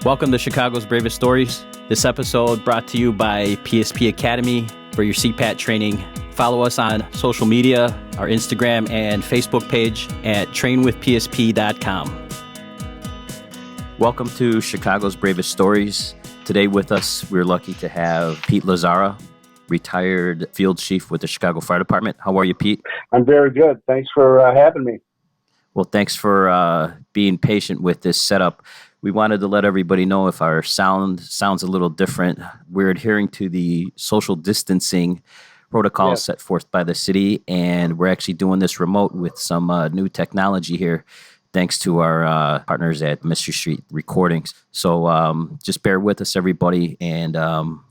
Welcome to Chicago's Bravest Stories. This episode brought to you by PSP Academy for your CPAT training. Follow us on social media, our Instagram and Facebook page at trainwithpsp.com. Welcome to Chicago's Bravest Stories. Today with us, we're lucky to have Pete Lazzara, retired field chief with the Chicago Fire Department. How are you, Pete? I'm very good. Thanks for having me. Well, thanks for being patient with this setup. We wanted to let everybody know if our sounds a little different. We're adhering to the social distancing protocols set forth by the city, and we're actually doing this remote with some new technology here, thanks to our partners at Mystery Street Recordings. So just bear with us, everybody, and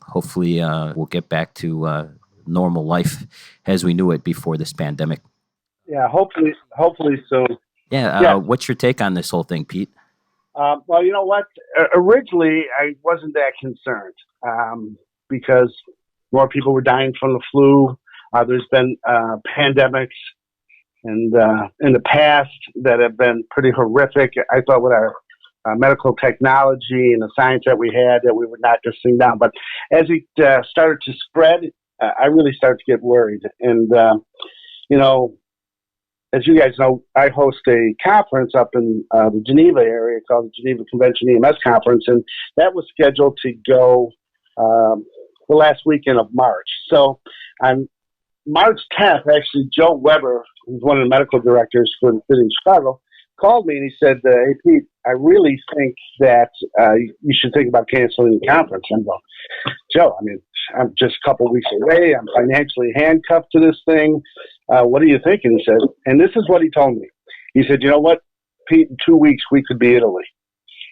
hopefully we'll get back to normal life as we knew it before this pandemic. Yeah, hopefully soon. Yeah, what's your take on this whole thing, Pete? Well, you know what? Originally, I wasn't that concerned because more people were dying from the flu. There's been pandemics and in the past that have been pretty horrific. I thought with our medical technology and the science that we had that we would knock this thing down. But as it started to spread, I really started to get worried. And, as you guys know, I host a conference up in the Geneva area called the Geneva Convention EMS Conference, and that was scheduled to go the last weekend of March. So on March 10th, actually, Joe Weber, who's one of the medical directors for the city of Chicago, called me and he said, hey, Pete, I really think that you should think about canceling the conference. I'm going, Joe, I mean, I'm just a couple of weeks away. I'm financially handcuffed to this thing. What are you thinking? He said, and this is what he told me. He said, you know what, Pete, in 2 weeks, we could be Italy.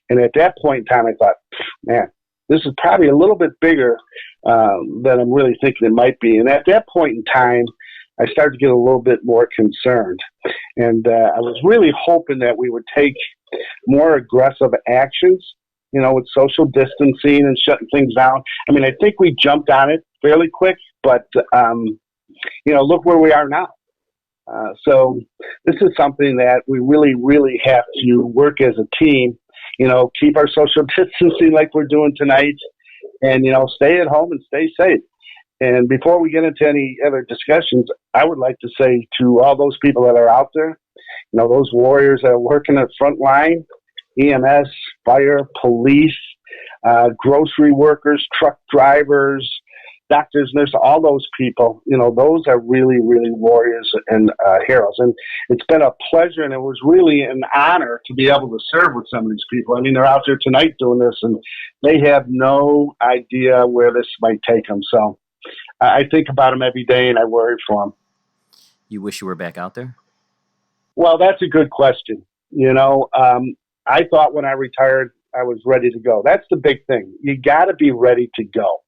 And at that point in time, I thought, man, this is probably a little bit bigger than I'm really thinking it might be. And at that point in time, I started to get a little bit more concerned. And I was really hoping that we would take more aggressive actions, with social distancing and shutting things down. I mean, I think we jumped on it fairly quick, but, look where we are now. So this is something that we really, really have to work as a team, keep our social distancing like we're doing tonight and, stay at home and stay safe. And before we get into any other discussions, I would like to say to all those people that are out there, those warriors that are working at front line, EMS, fire, police, grocery workers, truck drivers, doctors, nurses, all those people, those are really, really warriors and heroes. And it's been a pleasure, and it was really an honor to be able to serve with some of these people. I mean, they're out there tonight doing this, and they have no idea where this might take them. So I think about them every day, and I worry for them. You wish you were back out there? Well, that's a good question. I thought when I retired, I was ready to go. That's the big thing. You got to be ready to go.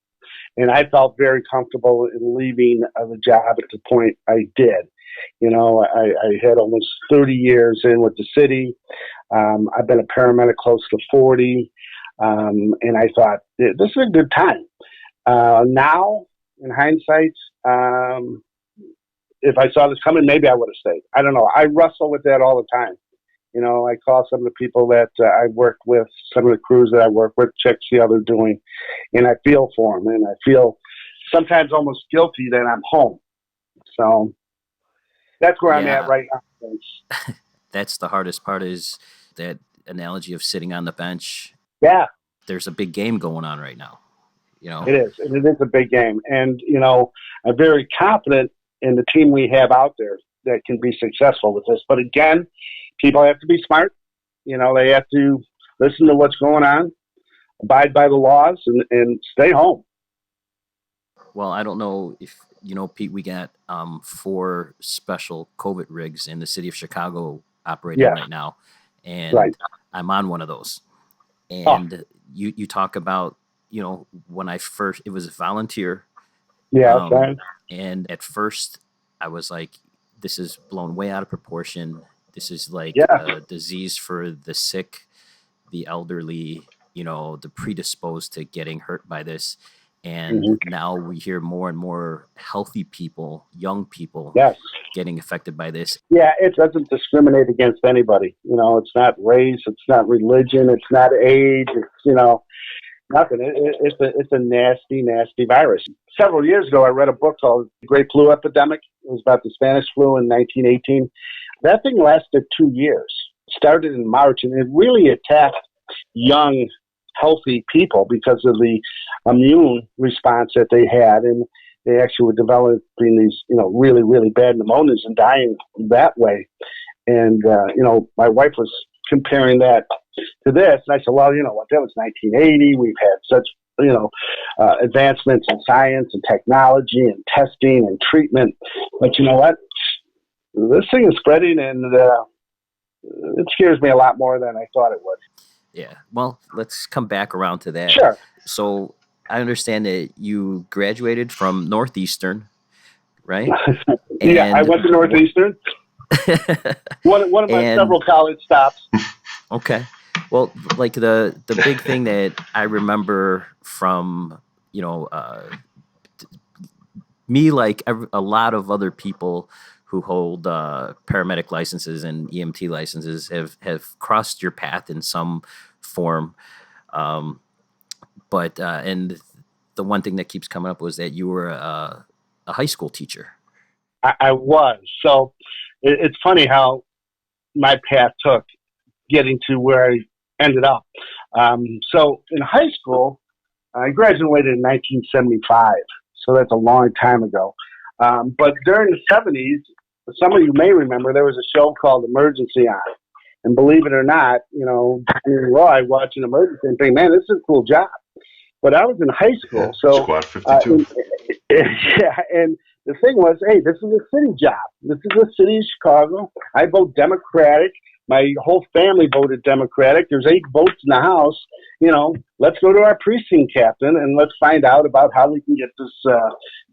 And I felt very comfortable in leaving the job at the point I did. I had almost 30 years in with the city. I've been a paramedic close to 40. And I thought, this is a good time. Now, in hindsight, if I saw this coming, maybe I would have stayed. I don't know. I wrestle with that all the time. I call some of the people that I worked with, some of the crews that I work with, check see how they're doing, and I feel for them, and I feel sometimes almost guilty that I'm home. So that's where I'm at right now. That's the hardest part, is that analogy of sitting on the bench. Yeah. There's a big game going on right now. It is. And it is a big game. And, I'm very confident in the team we have out there that can be successful with this. But again, people have to be smart. They have to listen to what's going on, abide by the laws, and stay home. Well, I don't know if Pete, we got 4 special COVID rigs in the city of Chicago operating right now. And I'm on one of those. And you talk about, when I first, it was a volunteer. Yeah. And at first I was like, this is blown way out of proportion. This is like a disease for the sick, the elderly, the predisposed to getting hurt by this. And Hmm. now we hear more and more healthy people, young people, Yes. getting affected by this. Yeah, it doesn't discriminate against anybody. It's not race, it's not religion, it's not age, nothing. It's a nasty, nasty virus. Several years ago, I read a book called The Great Flu Epidemic. It was about the Spanish flu in 1918. That thing lasted 2 years. Started in March, and it really attacked young, healthy people because of the immune response that they had, and they actually were developing these, really, really bad pneumonias and dying that way. And my wife was comparing that to this, and I said, well, you know what? That was 1980. We've had such advancements in science and technology and testing and treatment, but you know what? This thing is spreading, and it scares me a lot more than I thought it would. Yeah. Well, let's come back around to that. Sure. So I understand that you graduated from Northeastern, right? Yeah, I went to Northeastern. One of my several college stops. Okay. Well, like the big thing that I remember from, me, like a lot of other people who hold paramedic licenses and EMT licenses have crossed your path in some form. But and the one thing that keeps coming up was that you were a high school teacher. I was. So it's funny how my path took getting to where I ended up. So in high school, I graduated in 1975. So that's a long time ago. But during the 70s, some of you may remember there was a show called Emergency on. And believe it or not, Roy watching Emergency and thinking, man, this is a cool job. But I was in high school. So Squad 52. Yeah, and the thing was, hey, this is a city job. This is the city of Chicago. I vote Democratic. My whole family voted Democratic. There's 8 votes in the House. Let's go to our precinct captain and let's find out about how we can get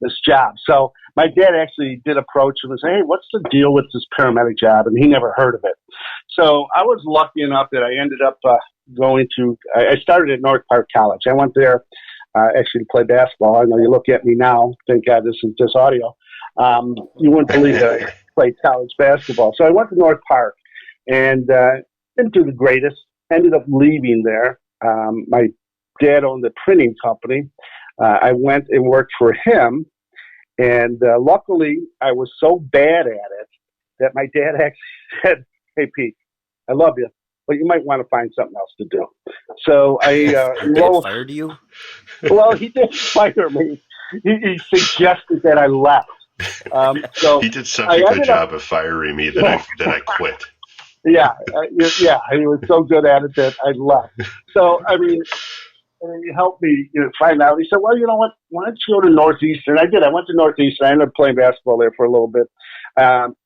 this job. So my dad actually did approach him and say, hey, what's the deal with this paramedic job? And he never heard of it. So I was lucky enough that I ended up I started at North Park College. I went there actually to play basketball. I know you look at me now. Thank God this is just audio. You wouldn't believe that I played college basketball. So I went to North Park and didn't do the greatest. Ended up leaving there. My dad owned a printing company. I went and worked for him. And luckily, I was so bad at it that my dad actually said, hey, Pete, I love you, but you might want to find something else to do. So I fired you? Well, he didn't fire me. He suggested that I left. So he did such a good job of firing me that I quit. Yeah, he was so good at it that I left. So, I mean, he helped me find out. He said, well, you know what? Why don't you go to Northeastern? I did. I went to Northeastern. I ended up playing basketball there for a little bit.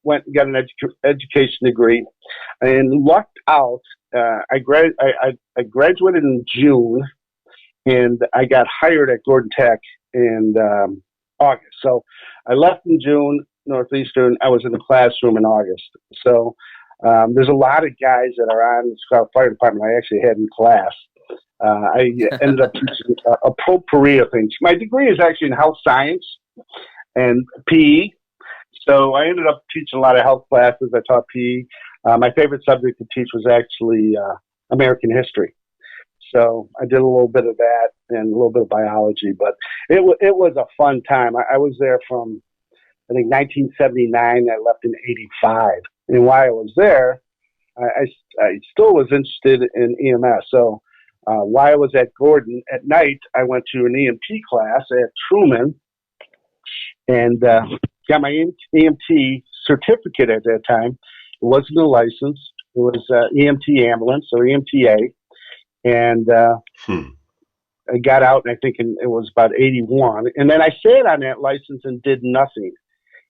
Went and got an education degree and lucked out. I graduated in June, and I got hired at Gordon Tech in August. So I left in June, Northeastern. I was in the classroom in August. So there's a lot of guys that are on the Chicago Fire Department I actually had in class. I ended up teaching a potpourri of things. My degree is actually in health science and PE. So I ended up teaching a lot of health classes. I taught PE. My favorite subject to teach was actually American history. So I did a little bit of that and a little bit of biology, but it was a fun time. I was there from, I think, 1979. I left in 85. And while I was there, I still was interested in EMS. So while I was at Gordon at night, I went to an EMT class at Truman and got my EMT certificate at that time. It wasn't a license. It was EMT ambulance or EMTA. And I got out, and I think it was about 81. And then I sat on that license and did nothing.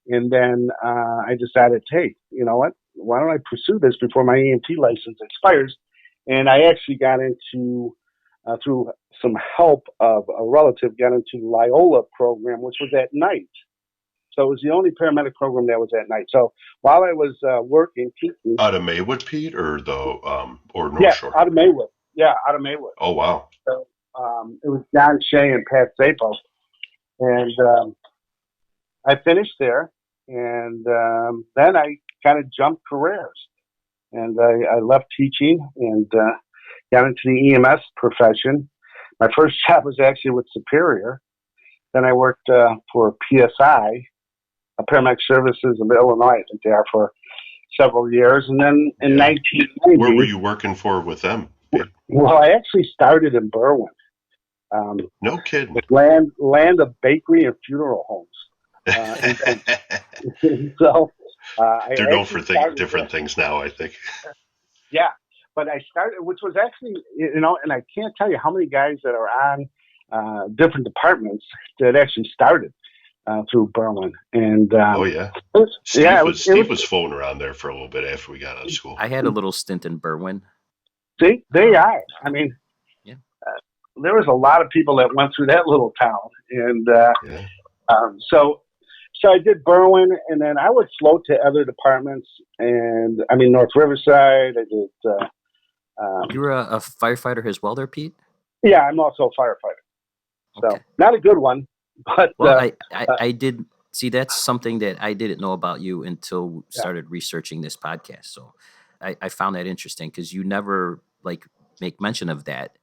And then I decided, hey, you know what? Why don't I pursue this before my EMT license expires? And I actually got into, through some help of a relative, got into the Loyola program, which was at night. So it was the only paramedic program that was at night. So while I was working, teaching, out of Maywood, Pete, or North Shore? Out of Maywood. Yeah, out of Maywood. Oh wow! So it was John Shea and Pat Zapo. And I finished there, and then I kind of jumped careers. And I left teaching and got into the EMS profession. My first job was actually with Superior. Then I worked for PSI, Paramedic Services of Illinois. I think they are for several years. And then in 1990... Where were you working for with them? Well, I actually started in Berwyn. No kidding. With land of bakery and funeral homes. So they're known for different things now, I think. Yeah, but I started, which was actually, and I can't tell you how many guys that are on different departments that actually started through Berwyn. And oh yeah, Steve was floating around there for a little bit after we got out of school. I had a little stint in Berwyn. See, they are. I mean, there was a lot of people that went through that little town, and so I did Berwyn, and then I would float to other departments, and I mean North Riverside. I did. You were a firefighter as well, there, Pete? Yeah, I'm also a firefighter. So not a good one, but I did see. That's something that I didn't know about you until we started researching this podcast. So I found that interesting because you never make mention of that.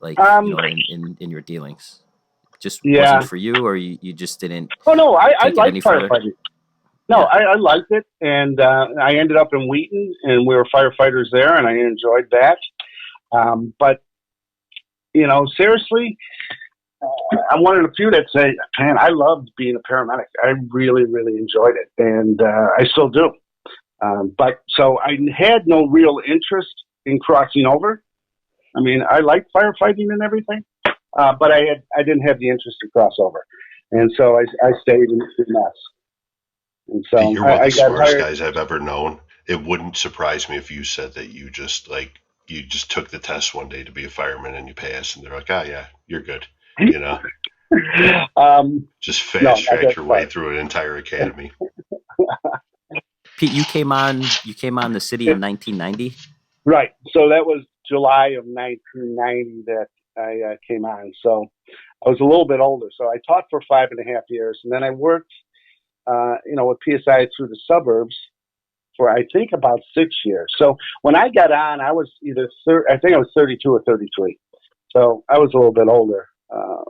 In your dealings, just wasn't for you, or you just didn't. Oh no, I like firefighting. No, I liked it, and I ended up in Wheaton, and we were firefighters there, and I enjoyed that. But seriously, I'm one of the few that say, "Man, I loved being a paramedic. I really, really enjoyed it, and I still do." But so I had no real interest in crossing over. I mean, I like firefighting and everything, but I didn't have the interest to cross over, and so I stayed in EMS. And so you're one of the smartest guys I've ever known. It wouldn't surprise me if you said that you just took the test one day to be a fireman and you passed, and they're like, "Oh yeah, you're good," just fast track your way through an entire academy. Pete, you came on the city in 1990. Right. So that was July of 1990 that I came on. So I was a little bit older. So I taught for 5.5 years, and then I worked, with PSI through the suburbs for I think about 6 years. So when I got on, I was I think I was 32 or 33. So I was a little bit older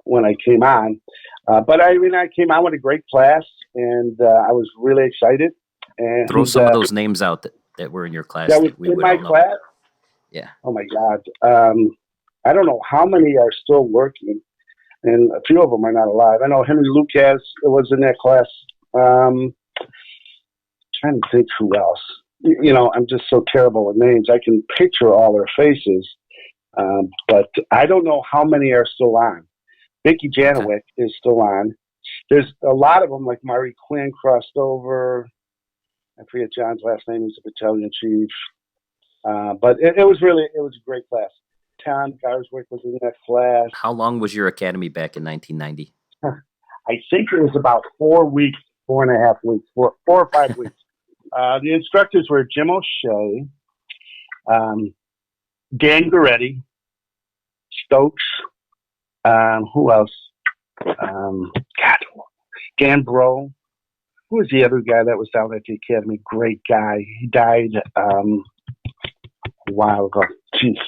when I came on. But I came on with a great class, and I was really excited. And throw some of those names out that were in your class. That was in my class? Yeah. Oh, my God. I don't know how many are still working, and a few of them are not alive. I know Henry Lucas was in that class. Trying to think who else. I'm just so terrible with names. I can picture all their faces, but I don't know how many are still on. Vicki Janowick is still on. There's a lot of them, like Mari Quinn crossed over. I forget John's last name. He's a battalion chief. But it was a great class. Tom Garswick was in that class. How long was your academy back in 1990? I think it was about 4 weeks, 4.5 weeks, 4 or 5 weeks. The instructors were Jim O'Shea, Dan Goretti, Stokes, who else? Dan Bro. Who was the other guy that was down at the academy? Great guy. He died a while ago. Jeez.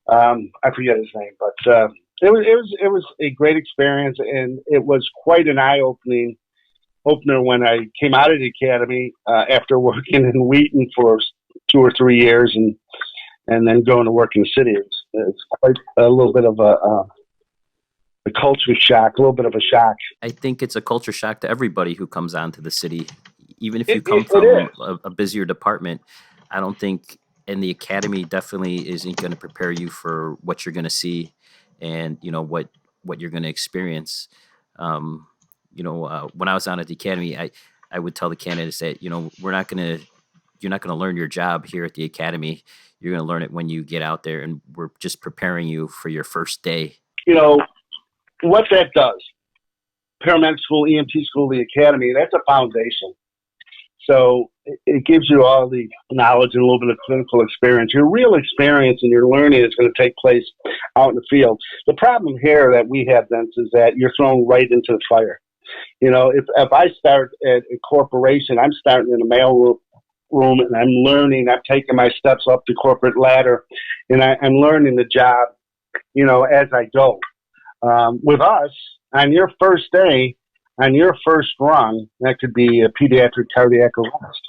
I forget his name, but it was a great experience, and it was quite an opener when I came out of the academy after working in Wheaton for 2 or 3 years, and then going to work in the city. It's quite a little bit of a culture shock, a little bit of a shock. I think it's a culture shock to everybody who comes onto the city, even if you come from a busier department. I don't think, and the academy definitely isn't going to prepare you for what you're going to see, and what you're going to experience. When I was on at the academy, I would tell the candidates that you're not going to learn your job here at the academy. You're going to learn it when you get out there, and we're just preparing you for your first day. What that does, paramedic school, EMT school, the academy, that's a foundation. So it gives you all the knowledge and a little bit of clinical experience. Your real experience and your learning is going to take place out in the field. The problem here that we have, Vince, is that you're thrown right into the fire. If I start at a corporation, I'm starting in a mail room and I'm learning. I'm taking my steps up the corporate ladder, and I'm learning the job, as I go. With us, on your first day, on your first run, that could be a pediatric cardiac arrest.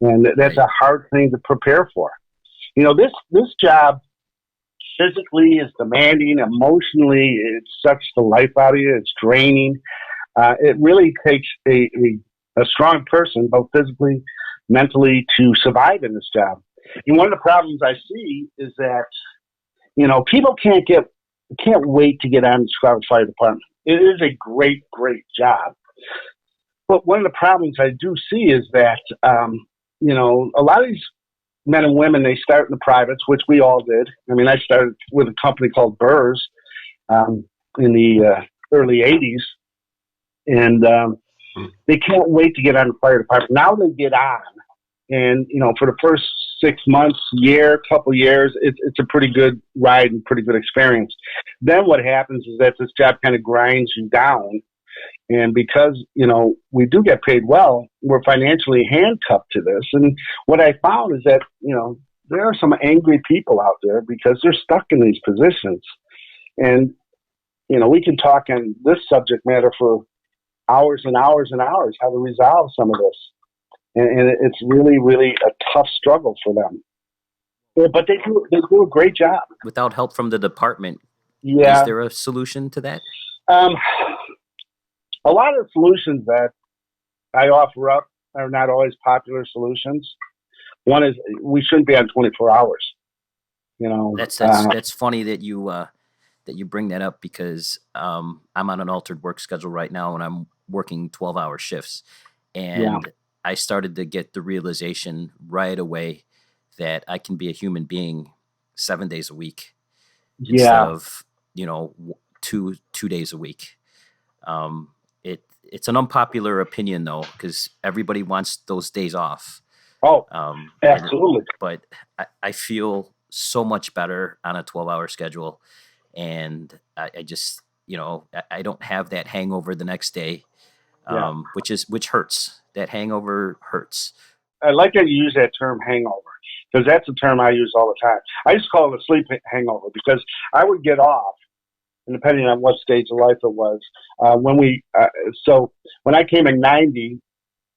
And that's a hard thing to prepare for. This job physically is demanding, emotionally, it sucks the life out of you, it's draining. It really takes a strong person, both physically, mentally, to survive in this job. And one of the problems I see is that, people can't wait to get on the Chicago Fire Department. It is a great, great job. But one of the problems I do see is that, a lot of these men and women, they start in the privates, which we all did. I mean, I started with a company called Burrs in the early 80s. And they can't wait to get on the fire department. Now they get on. And, for the first 6 months, couple years, it's a pretty good ride and pretty good experience. Then what happens is that this job kind of grinds you down. And because, we do get paid well, we're financially handcuffed to this. And what I found is that, there are some angry people out there because they're stuck in these positions. And, we can talk on this subject matter for hours and hours and hours, how to resolve some of this. And it's really, really a tough struggle for them. Yeah, but they do a great job. Without help from the department, is there a solution to that? A lot of the solutions that I offer up are not always popular solutions. One is we shouldn't be on 24 hours. That's funny that you bring that up, because I'm on an altered work schedule right now, and I'm working 12-hour shifts. And I started to get the realization right away that I can be a human being 7 days a week instead of, 2 days a week. It's an unpopular opinion, though, because everybody wants those days off. Oh, absolutely. But I feel so much better on a 12-hour schedule. And I just, I don't have that hangover the next day, which hurts. That hangover hurts. I like that you use that term hangover, because that's a term I use all the time. I used to call it a sleep hangover, because I would get off, and depending on what stage of life it was, when I came in 90,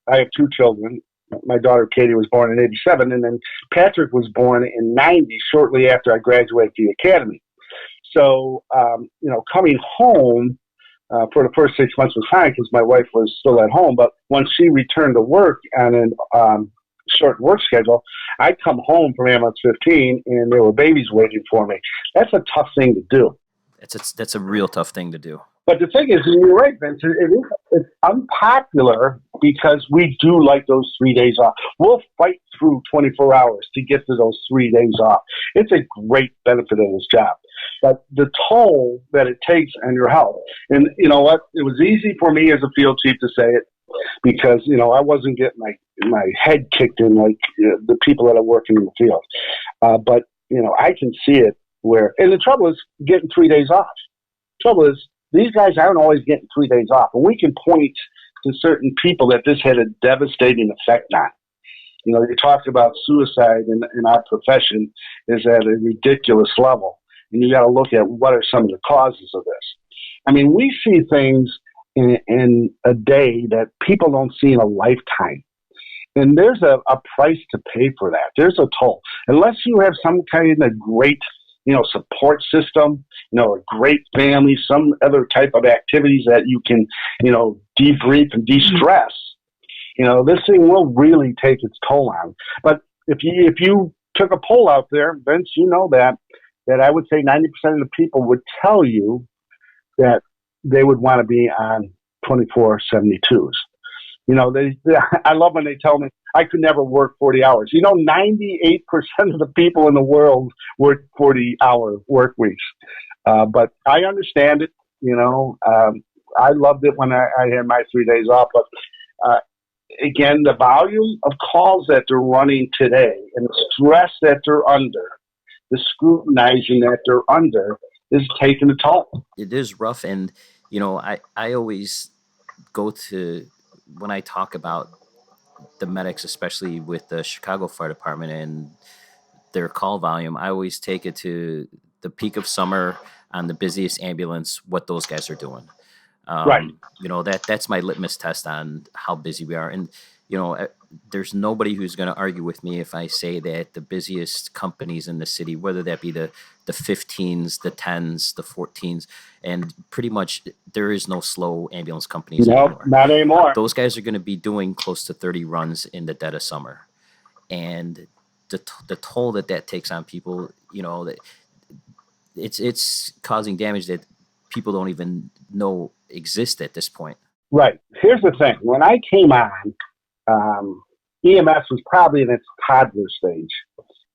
I have two children. My daughter Katie was born in 87, and then Patrick was born in 90, shortly after I graduated the academy. So, coming home for the first 6 months was fine because my wife was still at home. But once she returned to work on a short work schedule, I'd come home from ambulance 15 and there were babies waiting for me. That's a tough thing to do. That's a real tough thing to do. But the thing is, and you're right, Vince, it's unpopular because we do like those 3 days off. We'll fight through 24 hours to get to those 3 days off. It's a great benefit of this job. But the toll that it takes on your health, and you know what, it was easy for me as a field chief to say it because, I wasn't getting my head kicked in like the people that are working in the field. But, I can see it and the trouble is getting 3 days off. Trouble is, these guys aren't always getting 3 days off. And we can point to certain people that this had a devastating effect on. You talked about suicide in our profession is at a ridiculous level. And you got to look at what are some of the causes of this. I mean, we see things in a day that people don't see in a lifetime. And there's a price to pay for that. There's a toll. Unless you have some kind of great support system, a great family, some other type of activities that you can, debrief and de-stress, this thing will really take its toll on. But if you took a poll out there, Vince, that I would say 90% of the people would tell you that they would want to be on 24/72s. I love when they tell me I could never work 40 hours. 98% of the people in the world work 40-hour work weeks. But I understand it. I loved it when I had my 3 days off. But again, the volume of calls that they're running today and the stress that they're under, the scrutinizing that they're under is taking a toll. It is rough. And, I always go to, when I talk about the medics, especially with the Chicago Fire Department and their call volume, I always take it to the peak of summer on the busiest ambulance, what those guys are doing. Right. That's my litmus test on how busy we are. And, there's nobody who's going to argue with me if I say that the busiest companies in the city, whether that be the 15s, the 10s, the 14s, and pretty much there is no slow ambulance companies anymore. Not anymore. Those guys are going to be doing close to 30 runs in the dead of summer. And the toll that takes on people, that it's causing damage that people don't even know exist at this point. Right. Here's the thing. When I came on, EMS was probably in its toddler stage.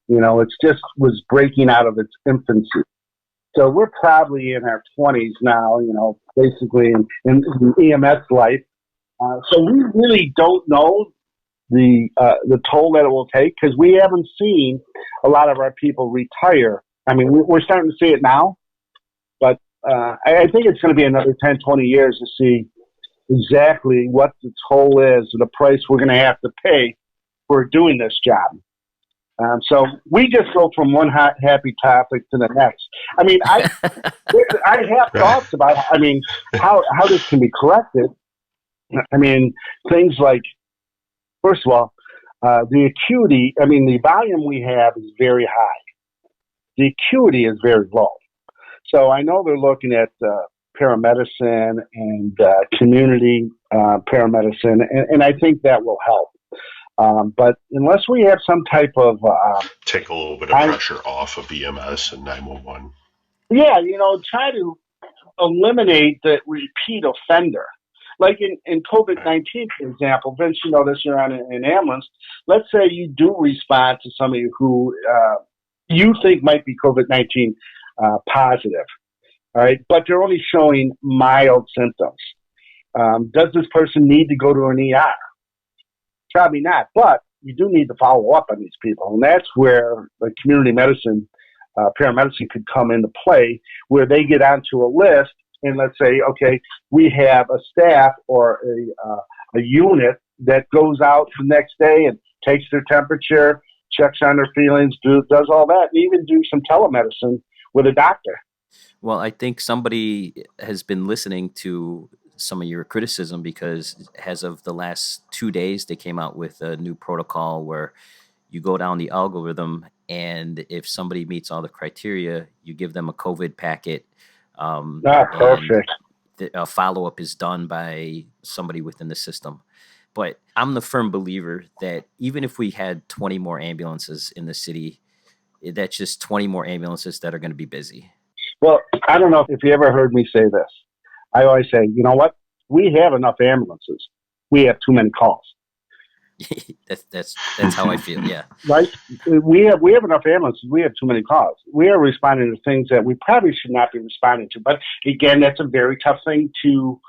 It just was breaking out of its infancy. So we're probably in our 20s now, basically in EMS life. So we really don't know the toll that it will take because we haven't seen a lot of our people retire. I mean, we're starting to see it now, but I think it's going to be another 10, 20 years to see exactly what the toll is, the price we're going to have to pay for doing this job. So we just go from one happy topic to the next. I mean, I have thoughts about, how this can be corrected. I mean, things like, first of all, the acuity, the volume we have is very high. The acuity is very low. So I know they're looking at paramedicine and community paramedicine, and I think that will help. But unless we have some type of take a little bit of pressure off of EMS and 911. Yeah, try to eliminate the repeat offender. Like in COVID-19, for example, Vince, this, you're on an ambulance. Let's say you do respond to somebody who you think might be COVID-19 positive. All right, but they're only showing mild symptoms. Does this person need to go to an ER? Probably not, but you do need to follow up on these people. And that's where the community medicine, paramedicine could come into play, where they get onto a list and let's say, okay, we have a staff or a unit that goes out the next day and takes their temperature, checks on their feelings, does all that, and even do some telemedicine with a doctor. Well, I think somebody has been listening to some of your criticism because as of the last 2 days, they came out with a new protocol where you go down the algorithm, and if somebody meets all the criteria, you give them a COVID packet. Perfect. A follow-up is done by somebody within the system. But I'm the firm believer that even if we had 20 more ambulances in the city, that's just 20 more ambulances that are going to be busy. Well, I don't know if you ever heard me say this. I always say, you know what? We have enough ambulances. We have too many calls. that's how I feel. Yeah. Right. We have enough ambulances. We have too many calls. We are responding to things that we probably should not be responding to. But again, that's a very tough thing to,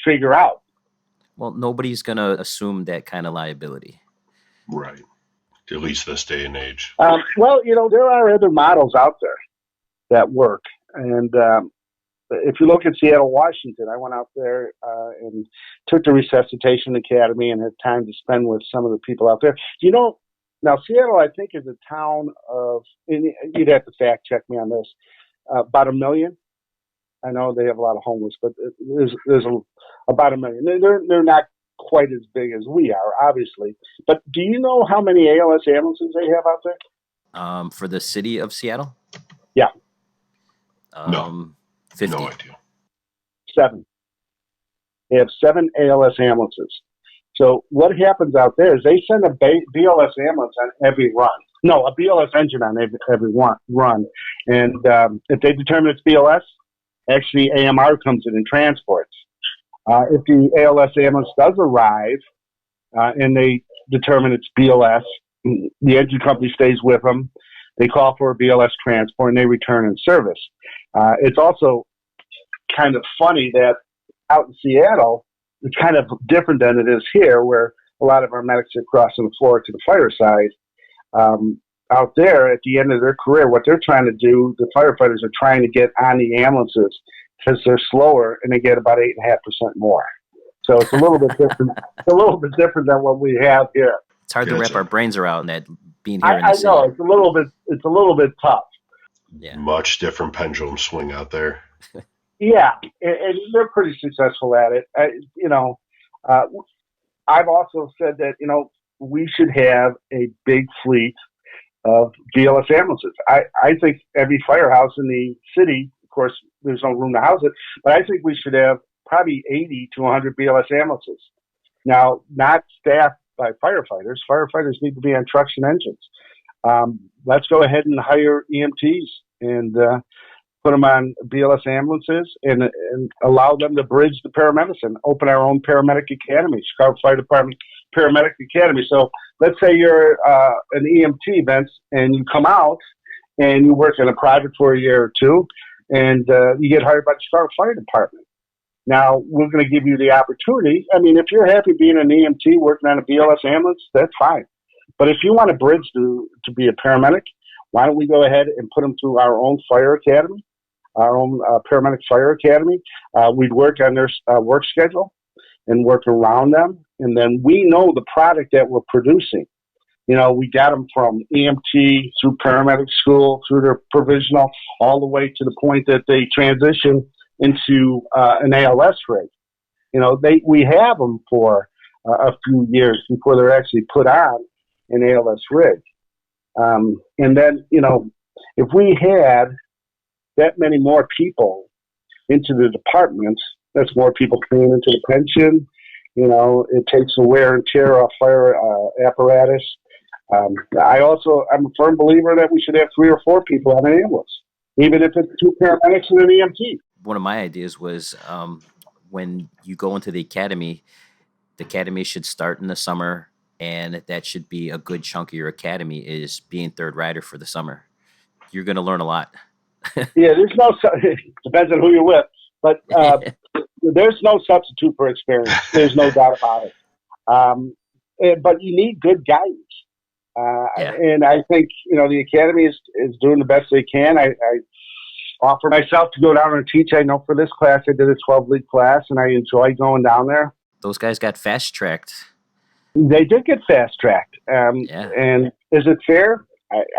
figure out. Well, nobody's going to assume that kind of liability. Right. At least this day and age. Well, there are other models out there that work. And if you look at Seattle, Washington, I went out there and took the resuscitation academy and had time to spend with some of the people out there. Now Seattle, I think, is a town of, and you'd have to fact check me on this, about 1 million. I know they have a lot of homeless, but there's about 1 million. They're not quite as big as we are, obviously. But do you know how many ALS ambulances they have out there? For the city of Seattle? Yeah. No. 50. No idea. 7. They have 7 ALS ambulances. So what happens out there is they send a BLS ambulance on every run. No, a BLS engine on every run. And if they determine it's BLS, actually AMR comes in and transports. If the ALS ambulance does arrive and they determine it's BLS, the engine company stays with them. They call for a BLS transport and they return in service. It's also kind of funny that out in Seattle, it's kind of different than it is here, where a lot of our medics are crossing the floor to the fire side. Out there, at the end of their career, what they're trying to do, the firefighters are trying to get on the ambulances because they're slower and they get about 8.5% more. So it's a little bit different. It's a little bit different than what we have here. It's hard to wrap Gotcha. our brains around that being here in the I city. know it's a little bit. It's a little bit tough. Yeah. Much different pendulum swing out there. Yeah, and they're pretty successful at it. I've also said that we should have a big fleet of BLS ambulances. I think every firehouse in the city, of course, there's no room to house it, but I think we should have probably 80 to 100 BLS ambulances. Now, not staffed by firefighters. Firefighters need to be on trucks and engines. Let's go ahead and hire EMTs and put them on BLS ambulances and allow them to bridge the paramedicine, open our own paramedic academy, Chicago Fire Department Paramedic Academy. So let's say you're an EMT, Vince, and you come out and you work in a private for a year or two, and you get hired by the Chicago Fire Department. Now, we're going to give you the opportunity. I mean, if you're happy being an EMT working on a BLS ambulance, that's fine. But if you want to bridge to be a paramedic, why don't we go ahead and put them through our own fire academy, our own paramedic fire academy? We'd work on their work schedule and work around them. And then we know the product that we're producing. We got them from EMT through paramedic school, through their provisional, all the way to the point that they transition into an ALS rig. We have them for a few years before they're actually put on an ALS rig. And then, if we had that many more people into the departments, that's more people paying into the pension. It takes the wear and tear off fire apparatus. I'm a firm believer that we should have 3 or 4 people on an ambulance, even if it's 2 paramedics and an EMT. One of my ideas was when you go into the academy should start in the summer, and that should be a good chunk of your academy is being third rider for the summer. You're going to learn a lot. Yeah, depends on who you're with, but there's no substitute for experience. There's no doubt about it. But you need good guidance. And I think, the academy is doing the best they can. I offer myself to go down and teach. I know for this class, I did a 12-week class, and I enjoy going down there. Those guys got fast-tracked. They did get fast-tracked. And is it fair?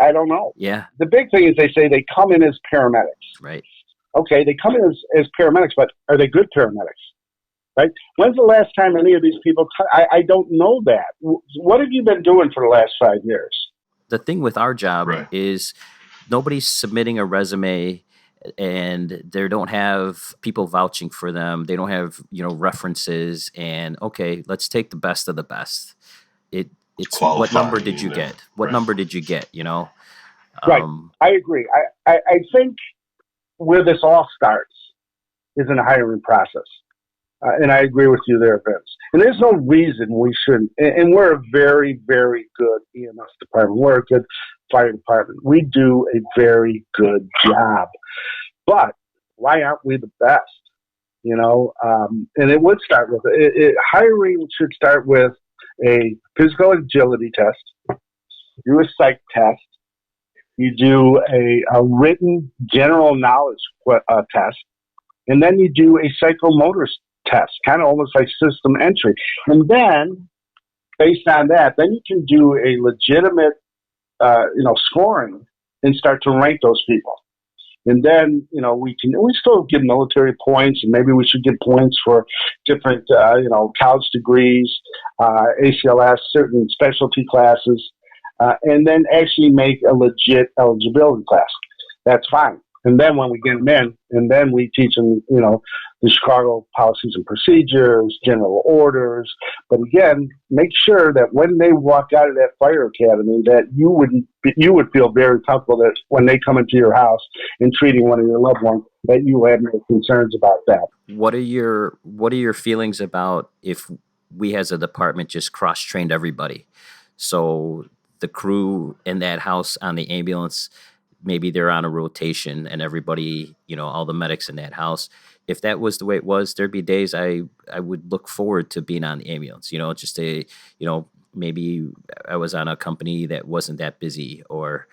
I don't know. Yeah. The big thing is they say they come in as paramedics. Right. Okay, they come in as paramedics, but are they good paramedics? Right? When's the last time any of these people I don't know that. What have you been doing for the last 5 years? The thing with our job is nobody's submitting a resume and they don't have people vouching for them. They don't have, references, and okay, let's take the best of the best. It's what number did you get? What number did you get, Right. I agree. I think where this all starts is in the hiring process. And I agree with you there, Vince. And there's no reason we shouldn't. And we're a very, very good EMS department. We're a good fire department. We do a very good job. But why aren't we the best? And it would start with hiring should start with a physical agility test. Do a psych test. You do a written general knowledge test. And then you do a psychomotor test, kind of almost like system entry. And then, based on that, then you can do a legitimate, scoring and start to rank those people. And then, we still give military points, and maybe we should give points for different, college degrees, ACLS, certain specialty classes, and then actually make a legit eligibility class. That's fine. And then when we get them in, and then we teach them, the Chicago policies and procedures, general orders. But again, make sure that when they walk out of that fire academy, that you would feel very comfortable that when they come into your house and treating one of your loved ones, that you have no concerns about that. What are your feelings about if we as a department just cross-trained everybody? So the crew in that house on the ambulance, maybe they're on a rotation and everybody, all the medics in that house. If that was the way it was, there'd be days I would look forward to being on the ambulance, just maybe I was on a company that wasn't that busy, or,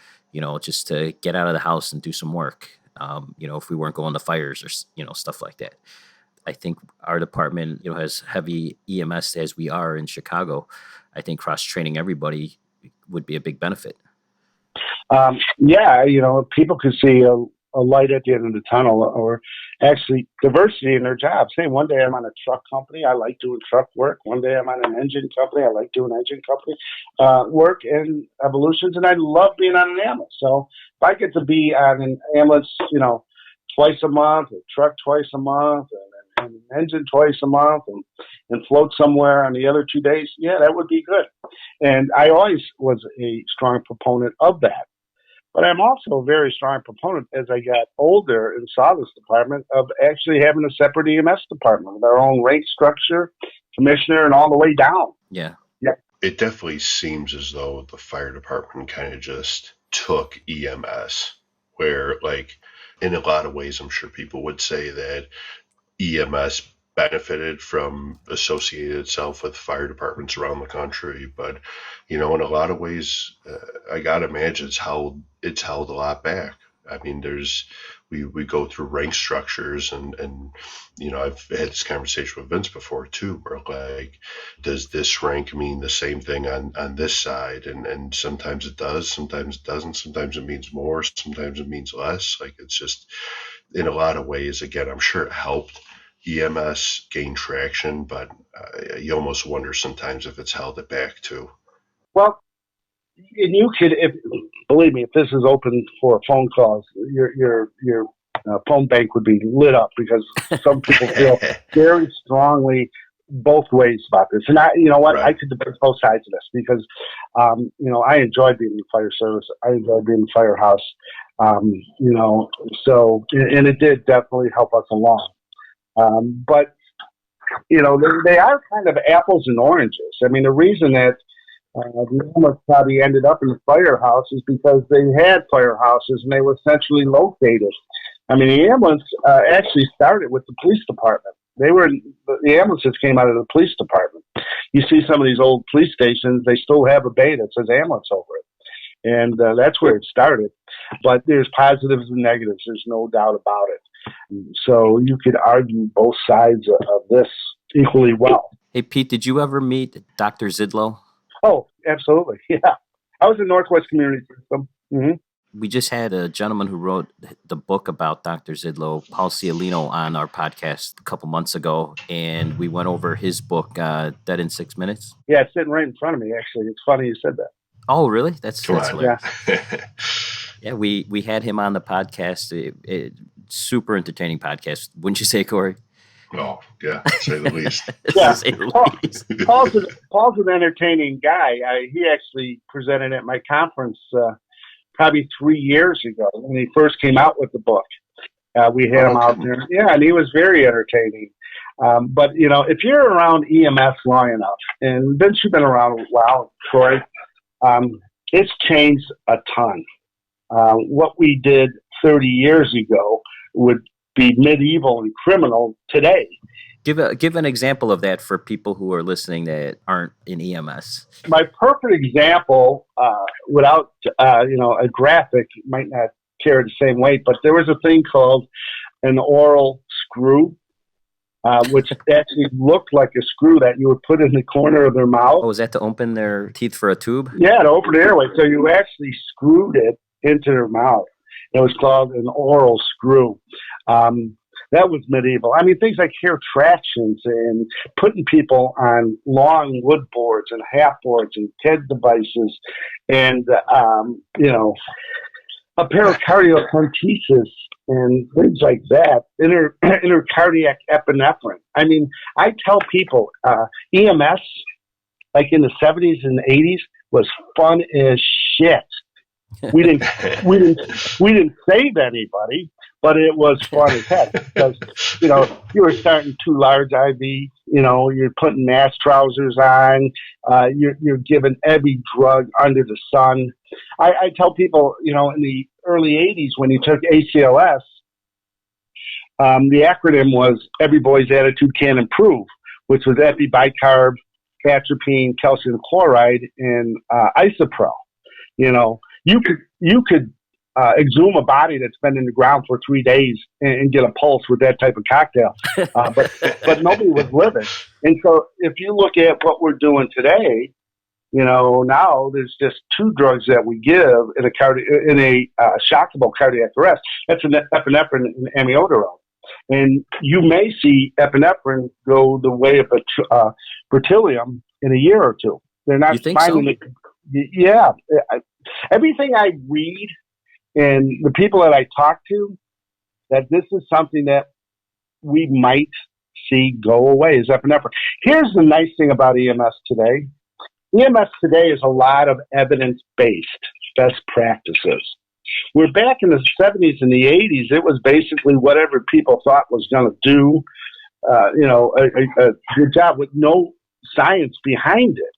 just to get out of the house and do some work. If we weren't going to fires or, stuff like that. I think our department, as heavy EMS as we are in Chicago, I think cross-training everybody would be a big benefit. People could see a light at the end of the tunnel, or actually diversity in their jobs. Hey, one day I'm on a truck company. I like doing truck work. One day I'm on an engine company. I like doing engine company work and evolutions, and I love being on an ambulance. So if I get to be on an ambulance, twice a month, a truck twice a month, and an engine twice a month, and float somewhere on the other 2 days, yeah, that would be good. And I always was a strong proponent of that. But I'm also a very strong proponent, as I got older and saw this department, of actually having a separate EMS department with our own rank structure, commissioner, and all the way down. Yeah. It definitely seems as though the fire department kind of just took EMS, where, like, in a lot of ways, I'm sure people would say that EMS benefited from associating itself with fire departments around the country, but in a lot of ways, I gotta imagine it's held a lot back. I mean, we go through rank structures, and I've had this conversation with Vince before too, where, like, does this rank mean the same thing on this side? And sometimes it does, sometimes it doesn't, sometimes it means more, sometimes it means less. Like, it's just, in a lot of ways, again, I'm sure it helped EMS gain traction, but you almost wonder sometimes if it's held it back too. Well, and you could, believe me, if this is open for phone calls, your phone bank would be lit up, because some people feel very strongly both ways about this. And right. I could debate both sides of this, because, I enjoyed being in the fire service. I enjoyed being in the firehouse. So, and it did definitely help us along. But they are kind of apples and oranges. I mean, the reason that the ambulance probably ended up in the firehouse is because they had firehouses and they were centrally located. I mean, the ambulance actually started with the police department. The ambulances came out of the police department. You see some of these old police stations, they still have a bay that says ambulance over it. And that's where it started. But there's positives and negatives. There's no doubt about it. So you could argue both sides of this equally well. Hey, Pete, did you ever meet Dr. Zidlow? Oh, absolutely. Yeah. I was in Northwest Community System. Mm-hmm. We just had a gentleman who wrote the book about Dr. Zidlow, Paul Cialino, on our podcast a couple months ago, and we went over his book, Dead in 6 Minutes. Yeah, it's sitting right in front of me, actually. It's funny you said that. Oh, really? That's hilarious. Yeah. Yeah, we had him on the podcast. Super entertaining podcast, wouldn't you say, Corey? Oh, yeah, to say the least. Yeah. Paul's an entertaining guy. He actually presented at my conference probably 3 years ago when he first came out with the book. We had him out there. Yeah, and he was very entertaining. But, if you're around EMS long enough, and Vince, you've been around a while, Troy, it's changed a ton. What we did 30 years ago would be medieval and criminal today. Give an example of that for people who are listening that aren't in EMS. My perfect example, without a graphic, might not carry the same weight, but there was a thing called an oral screw, which actually looked like a screw that you would put in the corner of their mouth. Oh, was that to open their teeth for a tube? Yeah, to open the airway. So you actually screwed it into their mouth. It was called an oral screw. That was medieval. I mean, things like hair tractions and putting people on long wood boards and half boards and TED devices and, a pericardiocentesis and things like that, intercardiac epinephrine. I mean, I tell people EMS, like in the 70s and 80s, was fun as shit. We didn't save anybody, but it was fun as heck because you were starting too large IV. You're putting mass trousers on. You're given every drug under the sun. I tell people, in the early 80s when you took ACLS, the acronym was Every Boy's Attitude Can Improve, which was epi, bicarb, atropine, calcium chloride, and isopro. You could exhume a body that's been in the ground for 3 days and get a pulse with that type of cocktail, but nobody was living. And so if you look at what we're doing today, now there's just 2 drugs that we give in a shockable cardiac arrest. That's an epinephrine and amiodarone. And you may see epinephrine go the way of beryllium in a year or two. They're not finding it. Yeah. Everything I read and the people that I talk to, that this is something that we might see go away is epinephrine. Here's the nice thing about EMS today. EMS today is a lot of evidence-based best practices. We're back in the 70s and the 80s. It was basically whatever people thought was going to do, a good job with no science behind it.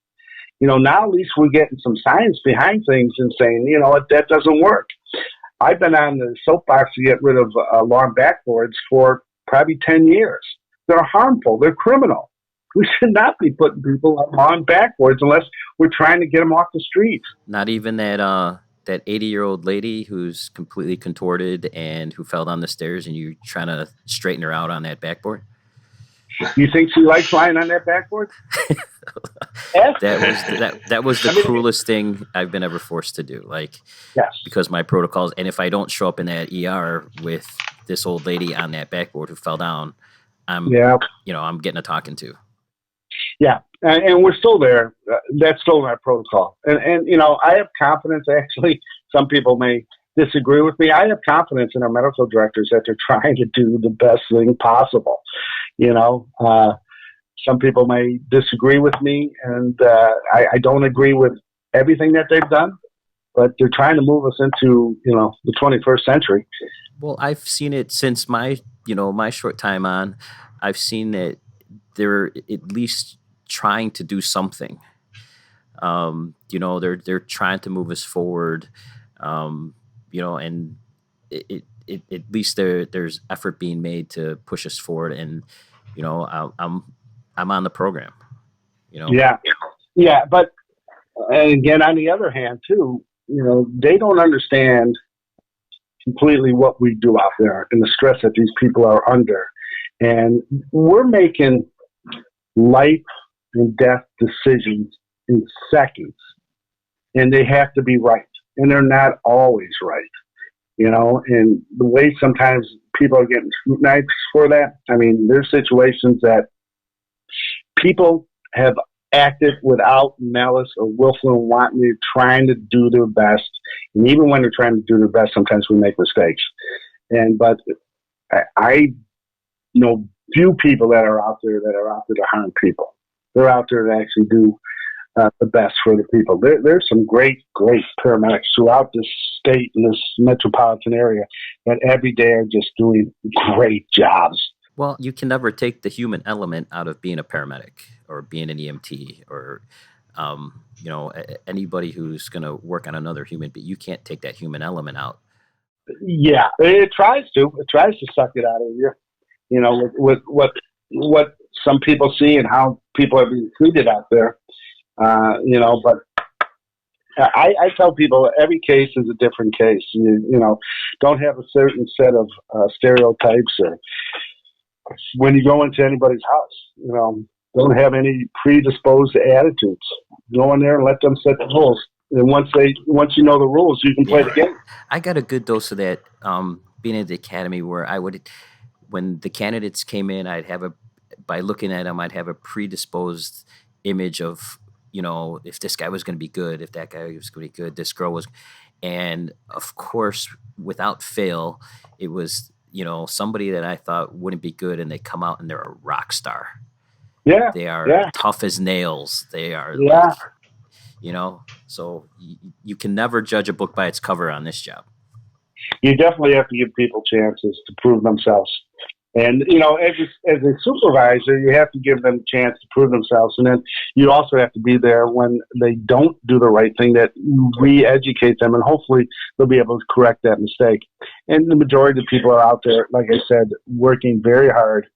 Now at least we're getting some science behind things and saying, that doesn't work. I've been on the soapbox to get rid of long backboards for probably 10 years. They're harmful. They're criminal. We should not be putting people on backboards unless we're trying to get them off the streets. Not even that 80-year-old lady who's completely contorted and who fell down the stairs, and you're trying to straighten her out on that backboard. You think she likes lying on that backboard? That was the cruelest thing I've been ever forced to do. Yes. Because my protocols, and if I don't show up in that ER with this old lady on that backboard who fell down, I'm getting a talking to. Yeah, and we're still there. That's still in our protocol. And I have confidence, actually, some people may disagree with me. I have confidence in our medical directors that they're trying to do the best thing possible. Some people may disagree with me, and I don't agree with everything that they've done, but they're trying to move us into, the 21st century. Well, I've seen it since my short time on. I've seen that they're at least trying to do something. They're trying to move us forward. And it at least there's effort being made to push us forward. And I'm on the program. Yeah, but and again, on the other hand, too, they don't understand completely what we do out there and the stress that these people are under. And we're making life and death decisions in seconds, and they have to be right. And they're not always right, and the way sometimes people are getting scrutinized for that. I mean, there's situations that people have acted without malice or willful and wanton, trying to do their best. And even when they're trying to do their best, sometimes we make mistakes. But I know few people that are out there to harm people. They're out there to actually do the best for the people. There's some great paramedics throughout this state and this metropolitan area that every day are just doing great jobs. Well, you can never take the human element out of being a paramedic or being an EMT or, anybody who's going to work on another human being. You can't take that human element out. Yeah, it tries to. It tries to suck it out of you. With what some people see and how people are being treated out there. But I tell people every case is a different case. Don't have a certain set of stereotypes, or when you go into anybody's house, don't have any predisposed attitudes. Go in there and let them set the rules. And once you know the rules, you can play the game. I got a good dose of that being at the academy, where when the candidates came in, by looking at them, I'd have a predisposed image of, if this guy was going to be good, if that guy was going to be good, this girl was. And of course, without fail, it was, somebody that I thought wouldn't be good, and they come out and they're a rock star. Yeah. They are tough as nails. They are, so you can never judge a book by its cover on this job. You definitely have to give people chances to prove themselves. And as a supervisor, you have to give them a chance to prove themselves, and then you also have to be there when they don't do the right thing. That you re-educate them, and hopefully they'll be able to correct that mistake. And the majority of people are out there, like I said, working very hard,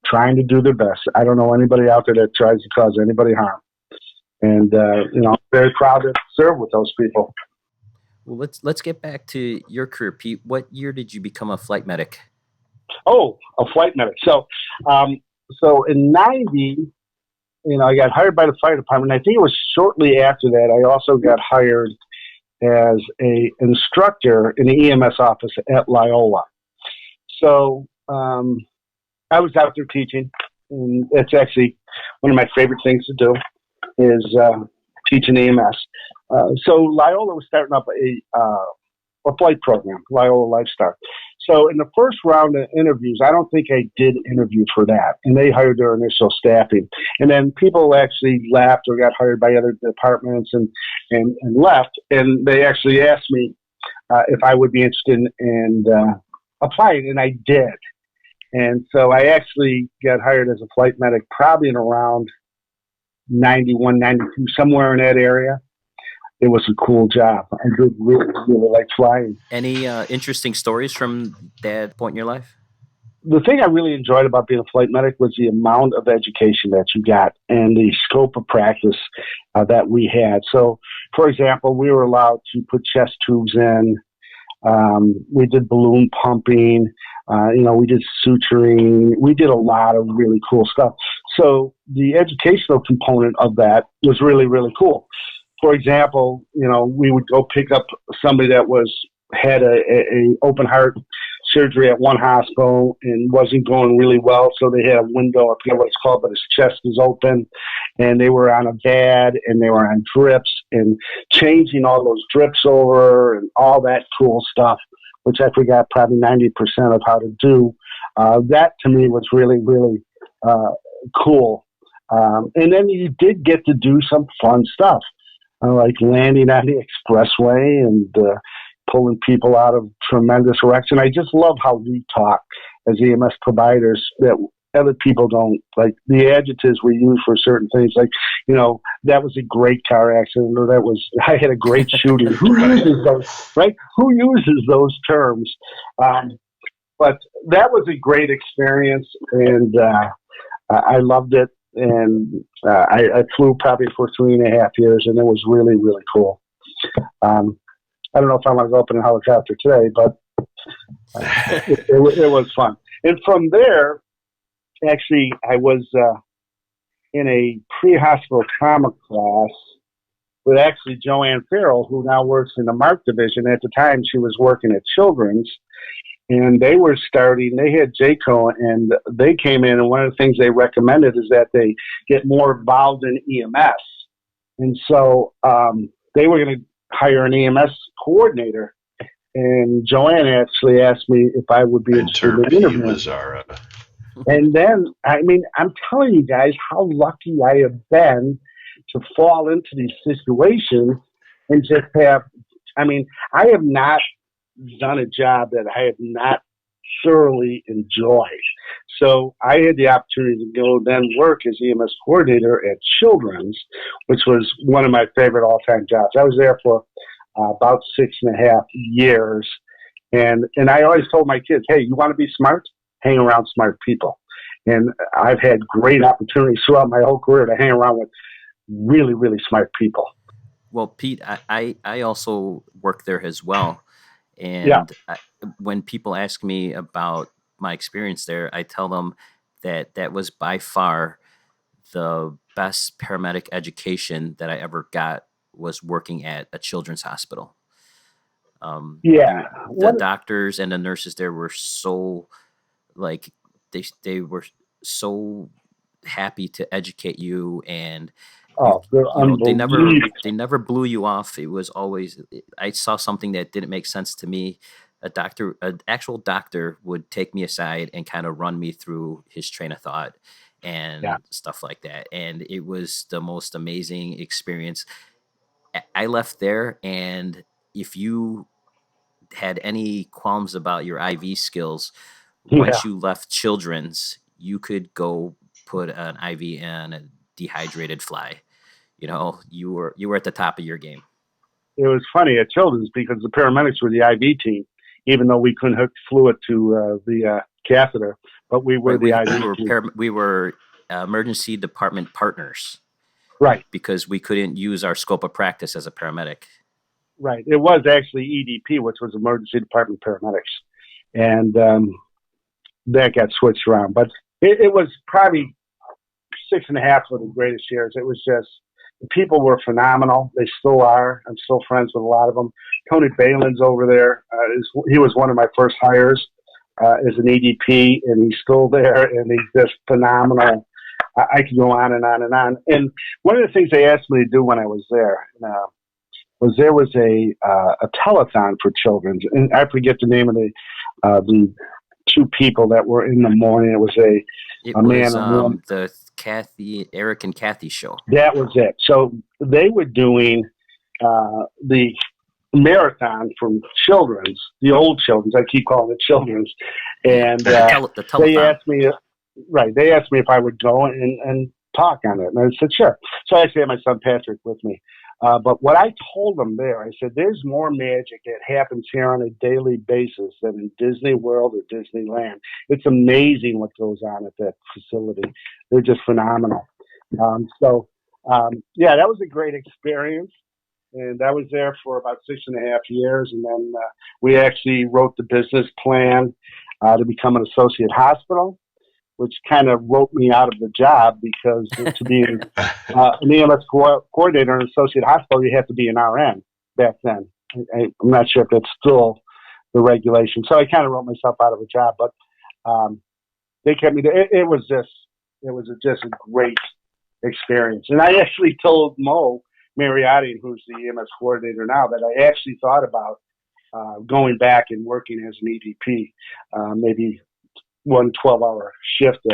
trying to do their best. I don't know anybody out there that tries to cause anybody harm, and I'm very proud to serve with those people. Well, let's get back to your career, Pete. What year did you become a flight medic? Oh, a flight medic. So in '90, I got hired by the fire department. I think it was shortly after that I also got hired as a instructor in the EMS office at Loyola. So I was out there teaching, and it's actually one of my favorite things to do is teaching EMS. So Loyola was starting up a flight program, Loyola Lifestar. So in the first round of interviews, I don't think I did interview for that, and they hired their initial staffing. And then people actually left or got hired by other departments and left, and they actually asked me if I would be interested in applying, and I did. And so I actually got hired as a flight medic probably in around 91, 92, somewhere in that area. It was a cool job. I did really, really like flying. Any interesting stories from that point in your life? The thing I really enjoyed about being a flight medic was the amount of education that you got and the scope of practice that we had. So, for example, we were allowed to put chest tubes in. We did balloon pumping. We did suturing. We did a lot of really cool stuff. So the educational component of that was really, really cool. For example, we would go pick up somebody that had a open heart surgery at one hospital and wasn't going really well. So they had a window, I forget what it's called, but his chest is open, and they were on a VAD and they were on drips and changing all those drips over and all that cool stuff, which I forgot probably 90% of how to do. That to me was really, really cool. And then you did get to do some fun stuff. Like landing on the expressway and pulling people out of tremendous wrecks. And I just love how we talk as EMS providers that other people don't. Like the adjectives we use for certain things, like, that was a great car accident, or I had a great shooting. Who uses those, right? Who uses those terms? But that was a great experience, and I loved it. And I flew probably for 3.5 years, and it was really, really cool. I don't know if I want to go up in a helicopter today, but it was fun. And from there, actually, I was in a pre-hospital trauma class with actually Joanne Farrell, who now works in the MARC division. At the time, she was working at Children's. And they had JACO, and they came in, and one of the things they recommended is that they get more involved in EMS. And so they were going to hire an EMS coordinator. And Joanne actually asked me if I would be interested in interviewing. Lazzara. And then, I'm telling you guys how lucky I have been to fall into these situations and just have, I have not done a job that I have not thoroughly enjoyed. So I had the opportunity to go then work as EMS coordinator at Children's, which was one of my favorite all-time jobs. I was there for about 6.5 years. And I always told my kids, hey, you want to be smart? Hang around smart people. And I've had great opportunities throughout my whole career to hang around with really, really smart people. Well, Pete, I also work there as well. And yeah. When people ask me about my experience there, I tell them that was by far the best paramedic education that I ever got was working at a children's hospital. The doctors and the nurses there were so they were so happy to educate you, and they never blew you off. It was always, I saw something that didn't make sense to me. An actual doctor would take me aside and kind of run me through his train of thought and stuff like that. And it was the most amazing experience. I left there, and if you had any qualms about your IV skills, Once you left children's, you could go put an IV in a dehydrated fly. You were at the top of your game. It was funny at Children's because the paramedics were the IV team, even though we couldn't hook fluid to the catheter, but we were the IV team. We were emergency department partners. Right. Because we couldn't use our scope of practice as a paramedic. Right. It was actually EDP, which was Emergency Department Paramedics. And that got switched around. But it was probably 6.5 of the greatest years. It was just, the people were phenomenal. They still are. I'm still friends with a lot of them. Tony Balin's over there. He was one of my first hires as an EDP, and he's still there, and he's just phenomenal. I could go on and on and on. And one of the things they asked me to do when I was there was a telethon for children. And I forget the name of the two people that were in the morning. It was a man and woman. The Eric and Kathy show. That was it. So they were doing the marathon from children's, the old children's. I keep calling it children's. And the telethon. They asked me. Right. They asked me if I would go and talk on it. And I said, sure. So I actually had my son Patrick with me. But what I told them there, I said, there's more magic that happens here on a daily basis than in Disney World or Disneyland. It's amazing what goes on at that facility. They're just phenomenal. Yeah, that was a great experience. And I was there for about 6.5 years. And then we actually wrote the business plan to become an associate hospital, which kind of wrote me out of the job because to be an EMS coordinator in an associate hospital, you have to be an RN back then. I'm not sure if that's still the regulation. So I kind of wrote myself out of a job, but they kept me there. It was just a great experience. And I actually told Mo Mariotti, who's the EMS coordinator now, that I actually thought about going back and working as an EDP, maybe one 12-hour shift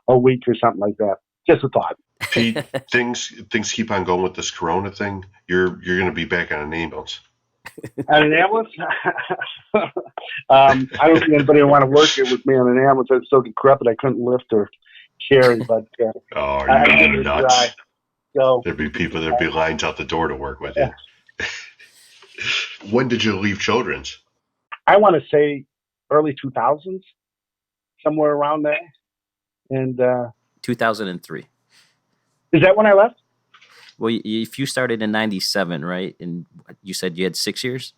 a week or something like that. Just a thought. Pete, things keep on going with this Corona thing. You're going to be back on an ambulance. On an ambulance? I don't think anybody would want to work it with me on an ambulance. I'm so decrepit I couldn't lift or carry. But are you nuts? So there'd be lines out the door to work with you. When did you leave Children's? I want to say early 2000s. Somewhere around there. And 2003. Is that when I left? Well, if you started in 97, right? And you said you had 6 years?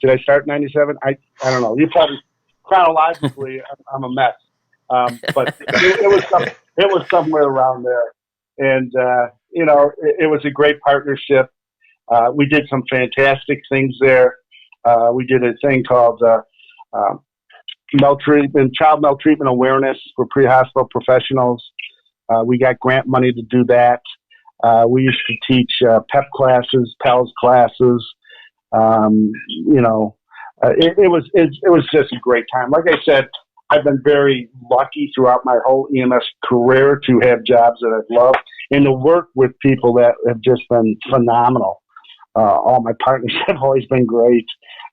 Did I start in 97? I don't know. You probably, chronologically, I'm a mess. But it was somewhere around there. And, it was a great partnership. We did some fantastic things there. We did a thing called child maltreatment awareness for pre-hospital professionals. We got grant money to do that. We used to teach PEP classes, PALS classes. It was just a great time. Like I said, I've been very lucky throughout my whole EMS career to have jobs that I've loved and to work with people that have just been phenomenal. All my partners have always been great.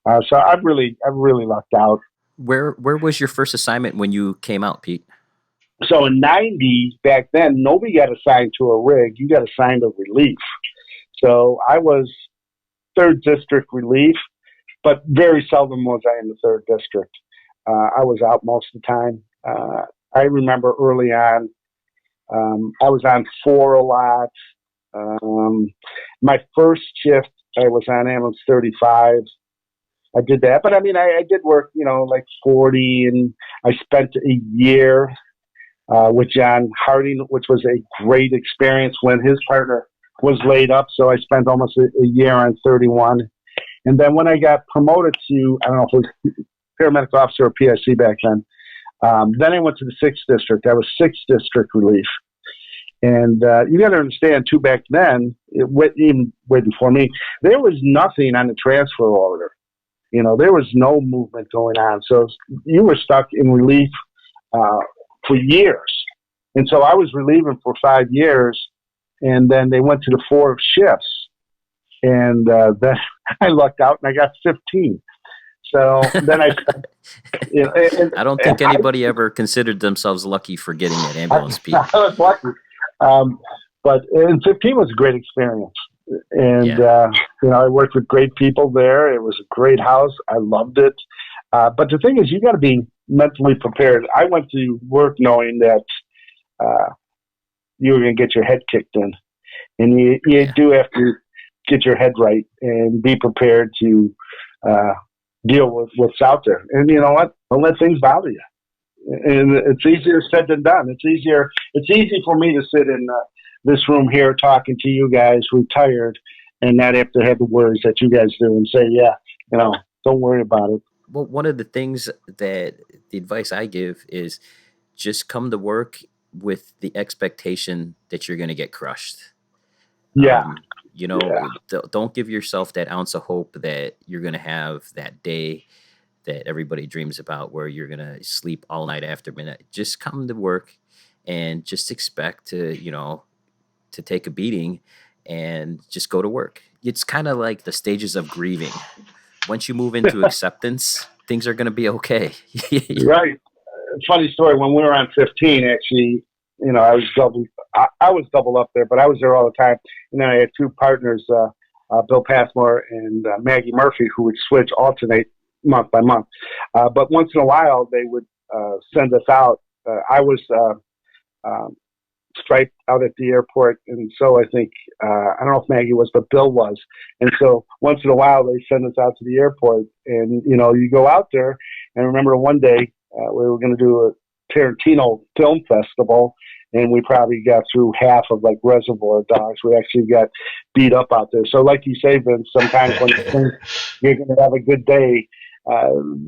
So I've really lucked out. Where was your first assignment when you came out, Pete? So in 90, back then, nobody got assigned to a rig. You got assigned to relief. So I was 3rd District relief, but very seldom was I in the 3rd District. I was out most of the time. I remember early on, I was on 4 a lot. My first shift, I was on ambulance 35. I did that, but I mean, I did work, like 40, and I spent a year with John Harding, which was a great experience when his partner was laid up. So I spent almost a year on 31. And then when I got promoted to, I don't know if it was paramedic officer or PIC back then I went to the 6th District. I was 6th District relief. And you got to understand, too, back then, even way before me, there was nothing on the transfer order. There was no movement going on. So you were stuck in relief for years. And so I was relieving for 5 years, and then they went to the 4 shifts. And then I lucked out, and I got 15. So then I, I don't think anybody ever considered themselves lucky for getting that ambulance, Pete. I was lucky. But in 15 was a great experience. And, I worked with great people there. It was a great house. I loved it. But the thing is, you got to be mentally prepared. I went to work knowing that you were going to get your head kicked in. And you do have to get your head right and be prepared to deal with what's out there. And you know what? Don't let things bother you. And it's easier said than done. It's easy for me to sit in this room here talking to you guys retired and not have to have the worries that you guys do and say, don't worry about it. Well, one of the things that the advice I give is just come to work with the expectation that you're going to get crushed. Yeah. Don't give yourself that ounce of hope that you're going to have that day that everybody dreams about where you're going to sleep all night after midnight. Just come to work and just expect to take a beating and just go to work. It's kind of like the stages of grieving. Once you move into acceptance, things are going to be okay. Right. Funny story. When we were on 15, actually, I was double up there, but I was there all the time. And then I had two partners, Bill Passmore and Maggie Murphy, who would alternate month by month. But once in a while, they would send us out. I was striped out at the airport, and so I think I don't know if Maggie was, but Bill was. And so once in a while, they send us out to the airport, and you go out there. And I remember one day we were going to do a Tarantino film festival, and we probably got through half of like Reservoir Dogs. We actually got beat up out there. So like you say, Vince, sometimes when you think you're going to have a good day,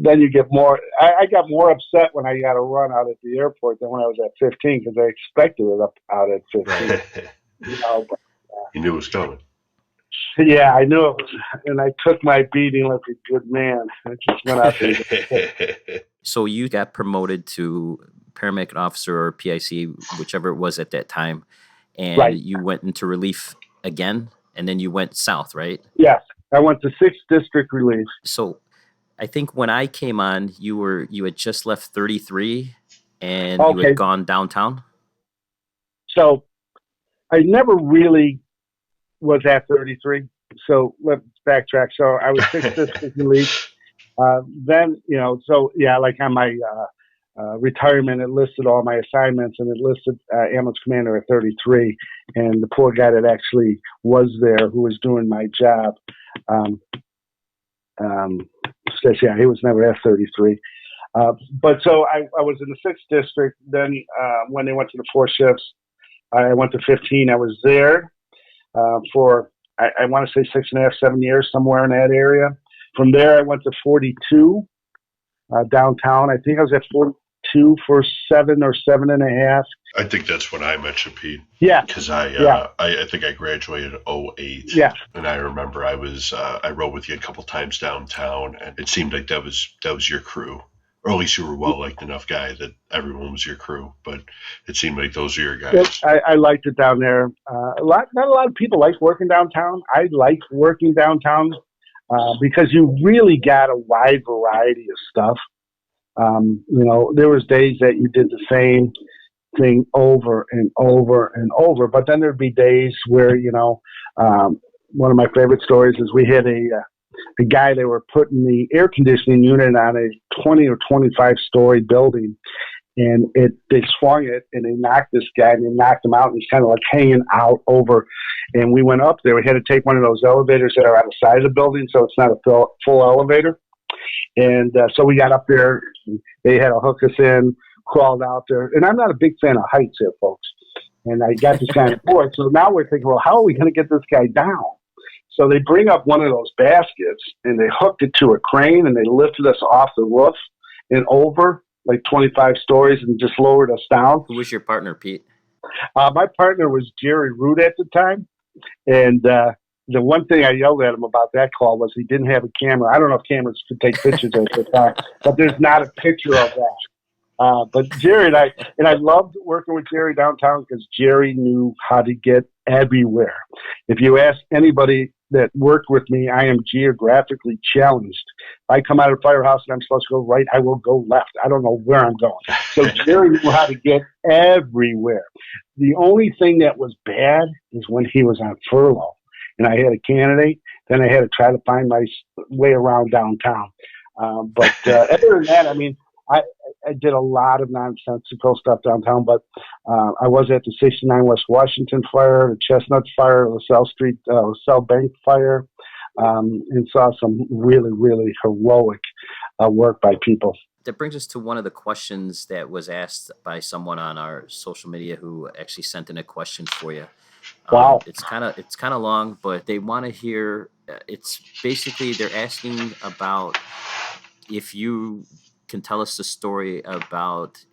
then you get more. I got more upset when I got to run out at the airport than when I was at 15 because I expected it out at 15. You knew it was coming. Yeah, I knew it was, and I took my beating like a good man. I just went out there. So you got promoted to paramedic officer or PIC, whichever it was at that time, and right. You went into relief again, and then you went south, right? Yes, I went to 6th District Relief. So I think when I came on, you had just left 33, and you had gone downtown. So I never really was at 33. So let's backtrack. So I was 6th District Relief. Then, like on my retirement, it listed all my assignments, and it listed ambulance commander at 33. And the poor guy that actually was there, who was doing my job, says, he was never at 33. But so I was in the 6th District. Then when they went to the 4 shifts, I went to 15. I was there for, I want to say 6.5, 7 years, somewhere in that area. From there, I went to 42 downtown. I think I was at 42 for 7 or 7.5. I think that's when I met you, Pete. Yeah. Because I think I graduated in 2008. Yeah. And I remember I rode with you a couple times downtown, and it seemed like that was your crew. Or at least you were well-liked enough guy that everyone was your crew, but it seemed like those are your guys. I liked it down there. Not a lot of people like working downtown. I liked working downtown because you really got a wide variety of stuff. There was days that you did the same thing over and over and over, but then there'd be days where, one of my favorite stories is we had a guy, they were putting the air conditioning unit on a 20 or 25 story building, and they swung it and they knocked this guy and they knocked him out, and he's kind of like hanging out over. And we went up there. We had to take one of those elevators that are on the side of the building, so it's not a full elevator. And so we got up there. They had to hook us in, crawled out there. And I'm not a big fan of heights here, folks. And I got this kind of board. So now we're thinking, well, how are we going to get this guy down? So they bring up one of those baskets, and they hooked it to a crane, and they lifted us off the roof and over like 25 stories and just lowered us down. Who was your partner, Pete? My partner was Jerry Root at the time. And the one thing I yelled at him about that call was he didn't have a camera. I don't know if cameras could take pictures at the time, but there's not a picture of that. But Jerry and I loved working with Jerry downtown because Jerry knew how to get everywhere. If you ask anybody that work with me, I am geographically challenged. If I come out of the firehouse and I'm supposed to go right, I will go left. I don't know where I'm going. So Jerry knew how to get everywhere. The only thing that was bad is when he was on furlough and I had a candidate, then I had to try to find my way around downtown. But other than that, I mean, I did a lot of nonsensical stuff downtown, but I was at the 69 West Washington fire, the Chestnuts fire, the LaSalle Bank fire, and saw some really, really heroic work by people. That brings us to one of the questions that was asked by someone on our social media who actually sent in a question for you. Wow. It's kind of long, but they want to hear. It's basically they're asking about if you can tell us the story about.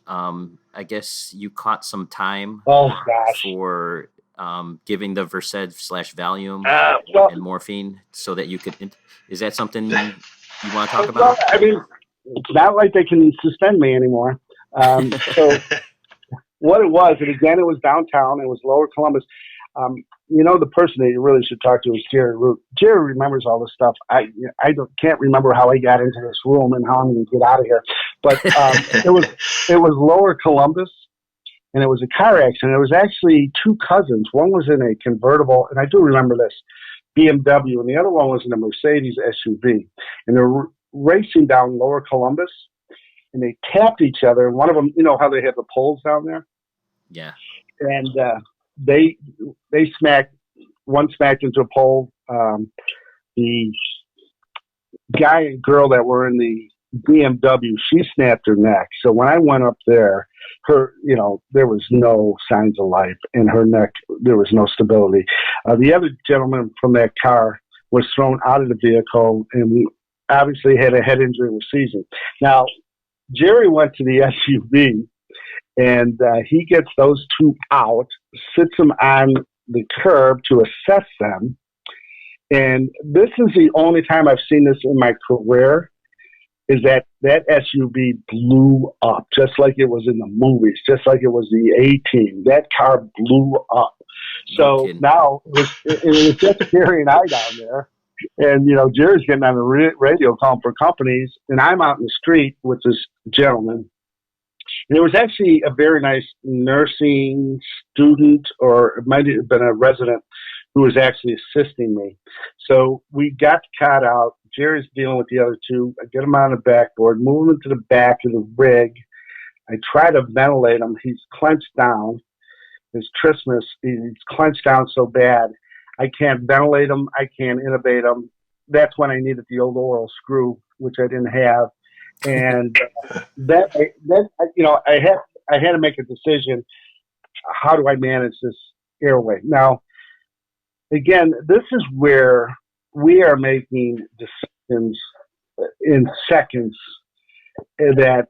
I guess you caught some time Oh gosh. for giving the Versed / Valium and morphine so that you could. Is that something you want to talk about? Well, I mean, it's not like they can suspend me anymore. So what it was, and again, it was downtown. It was Lower Columbus. The person that you really should talk to is Jerry Root. Jerry remembers all this stuff. I can't remember how I got into this room and how I'm going to get out of here. But it was Lower Columbus, and it was a car accident. It was actually two cousins. One was in a convertible, and I do remember this, BMW, and the other one was in a Mercedes SUV. And they're racing down Lower Columbus, and they tapped each other. And one of them, you know how they have the poles down there? Yeah. And they one smacked into a pole. The guy and girl that were in the BMW, she snapped her neck. So when I went up there, there was no signs of life in her neck. There was no stability. The other gentleman from that car was thrown out of the vehicle and obviously had a head injury and was seizing. Now, Jerry went to the SUV and he gets those two out, sits them on the curb to assess them. And this is the only time I've seen this in my career, is that SUV blew up, just like it was in the movies, just like it was the A-Team. That car blew up. So now it was just Jerry and I down there. And, Jerry's getting on the radio calling for companies, and I'm out in the street with this gentleman. And there was actually a very nice nursing student, or it might have been a resident, who was actually assisting me. So we got the cot out. Jerry's dealing with the other two. I get him on the backboard, move him to the back of the rig. I try to ventilate him. He's clenched down. His trismus, he's clenched down so bad. I can't ventilate him. I can't intubate him. That's when I needed the old oral screw, which I didn't have. And I had to make a decision. How do I manage this airway? Now, again, this is where we are making decisions in seconds that,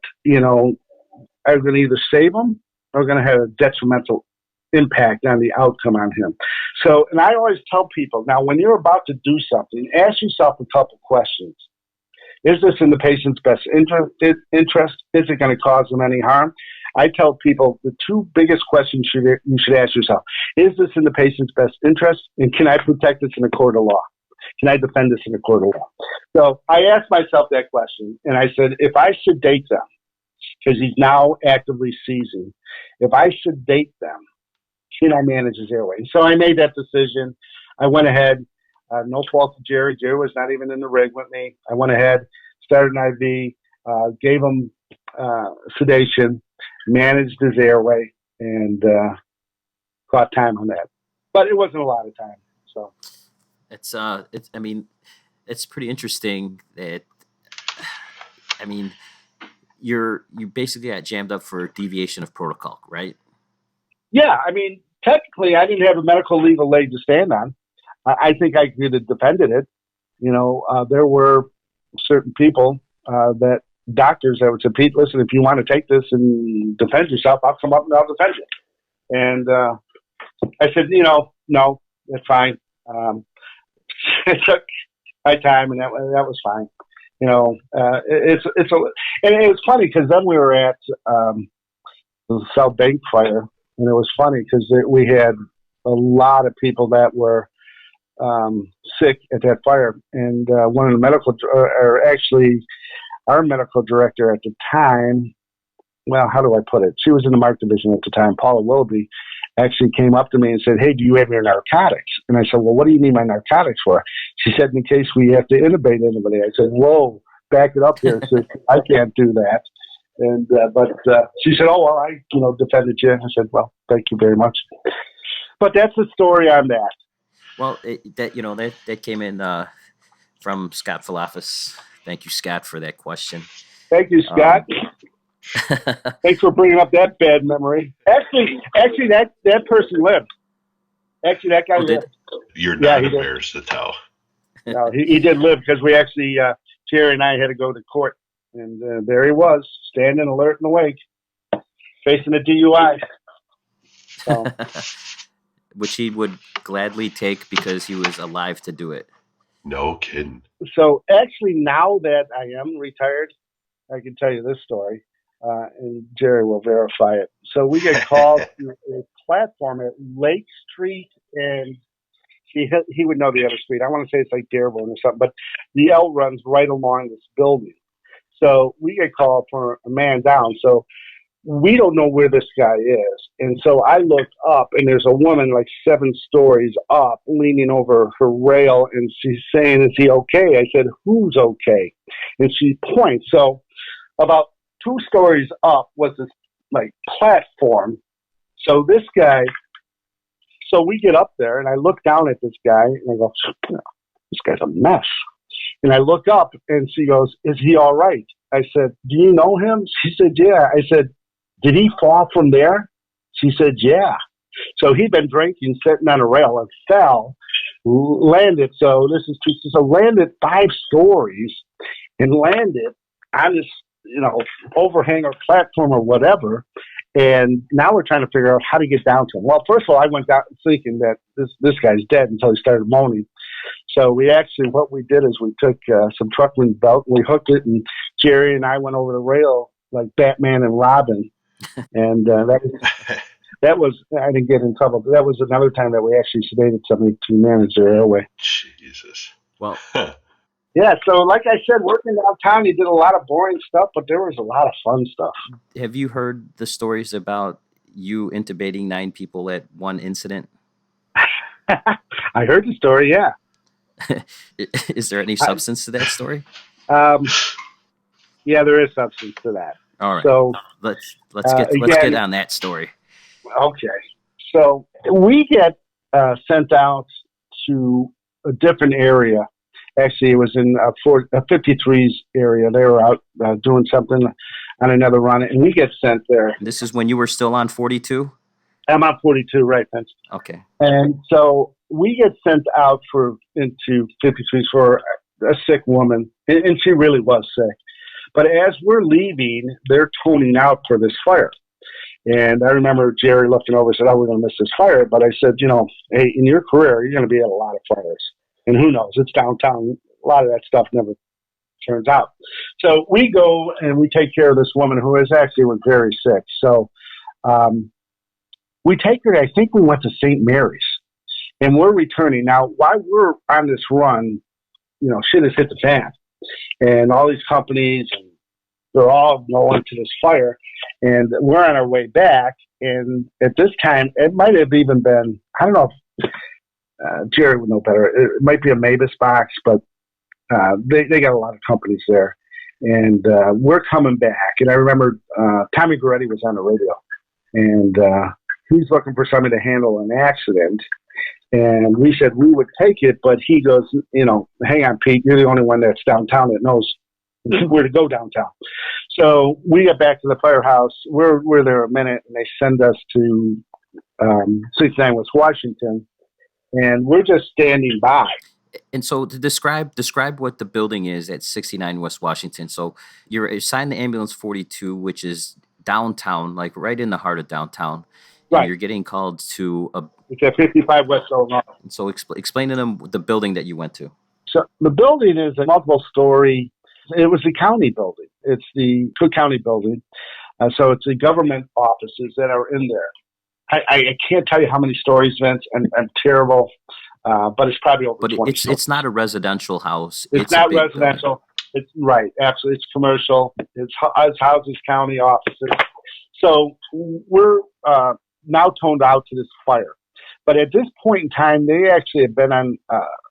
are going to either save him or going to have a detrimental impact on the outcome on him. So, and I always tell people, now, when you're about to do something, ask yourself a couple questions. Is this in the patient's best interest? Is it going to cause them any harm? I tell people the two biggest questions you should ask yourself. Is this in the patient's best interest? And can I protect this in a court of law? Can I defend this in a court of law? So I asked myself that question, and I said, if I sedate them, because he's now actively seizing, if I sedate them, can I manage his airway? So I made that decision. I went ahead. No fault to Jerry. Jerry was not even in the rig with me. I went ahead, started an IV, gave him sedation, managed his airway, and caught time on that. But it wasn't a lot of time. So it's pretty interesting that, you basically got jammed up for deviation of protocol, right? Yeah, technically I didn't have a medical legal leg to stand on. I think I could have defended it. There were certain people, doctors that would say, Pete, listen, if you want to take this and defend yourself, I'll come up and I'll defend you. And I said, no, that's fine. It took my time, and that was fine. And it was funny because then we were at the South Bank fire, and it was funny because we had a lot of people that were sick at that fire. And one of the medical, or actually our medical director at the time, well, how do I put it? She was in the MARC division at the time, Paula Willoughby, actually came up to me and said, "Hey, do you have your narcotics?" And I said, "Well, what do you need my narcotics for?" She said, "In case we have to intubate anybody." I said, "Whoa, back it up here." I said, "I can't do that." And but she said, "Oh, well, I defended you." I said, "Well, thank you very much." But that's the story on that. Well, that came in from Scott Falafis. Thank you, Scott, for that question. Thank you, Scott. Thanks for bringing up that bad memory. Actually, that person lived. Actually, that guy lived. You're not embarrassed to tell. No, he did live because we actually, Jerry and I had to go to court. And there he was, standing alert and awake, facing a DUI. So. Which he would gladly take because he was alive to do it. No kidding. So actually, now that I am retired, I can tell you this story. And Jerry will verify it. So we get called to a platform at Lake Street, and he would know the other street. I want to say it's like Dearborn or something, but the L runs right along this building. So we get called for a man down. So we don't know where this guy is. And so I looked up, and there's a woman like 7 stories up leaning over her rail, and she's saying, "Is he okay?" I said, "Who's okay?" And she points. So about 2 stories up was this like platform. So this guy, so we get up there and I look down at this guy and I go, "This guy's a mess." And I look up and she goes, "Is he all right?" I said, "Do you know him?" She said, "Yeah." I said, "Did he fall from there?" She said, "Yeah." So he'd been drinking, sitting on a rail and fell, landed. So this is true. So landed 5 stories and landed on this, overhang or platform or whatever. And now we're trying to figure out how to get down to him. Well, first of all, I went down thinking that this guy's dead until he started moaning. So what we did is we took some truckling belt and we hooked it, and Jerry and I went over the rail like Batman and Robin. And that was, I didn't get in trouble, but that was another time that we actually sedated somebody to manage their airway. Jesus. Well, yeah, so like I said, working downtown, you did a lot of boring stuff, but there was a lot of fun stuff. Have you heard the stories about you intubating 9 people at one incident? I heard the story, yeah. Is there any substance to that story? Yeah, there is substance to that. All right. So let's get on that story. Okay. So we get sent out to a different area. Actually, it was in 53's area. They were out doing something on another run, and we get sent there. This is when you were still on 42? I'm on 42, right, Vince. Okay. And so we get sent out into 53's for a sick woman, and she really was sick. But as we're leaving, they're toning out for this fire. And I remember Jerry looking over and said, "Oh, we're going to miss this fire." But I said, hey, in your career, you're going to be at a lot of fires. And who knows? It's downtown. A lot of that stuff never turns out. So we go and we take care of this woman who was very sick. So we take her, I think we went to St. Mary's. And we're returning. Now, while we're on this run, shit has hit the fan. And all these companies, and they're all going to this fire. And we're on our way back. And at this time, it might have even been, I don't know if Jerry would know better. It might be a Mavis box, but they got a lot of companies there. And we're coming back. And I remember Tommy Goretti was on the radio. And he's looking for somebody to handle an accident. And we said we would take it, but he goes, "Hang on, Pete, you're the only one that's downtown that knows where to go downtown." So we get back to the firehouse. We're there a minute, and they send us to 69 West Washington, and we're just standing by. And so to describe what the building is at 69 West Washington. So you're assigned to ambulance 42, which is downtown, like right in the heart of downtown. And right. You're getting called to it's at 55 West Illinois. So explain to them the building that you went to. So the building is a multiple-story. It was the county building. It's the Cook County building. So it's the government offices that are in there. I can't tell you how many stories, Vince, and I'm terrible. but it's probably over But 20 it's stories. it's not a residential house. It's a not big residential. building. It's right, absolutely. It's commercial. It's houses, county offices. So we're now toned out to this fire. But at this point in time, they actually have been on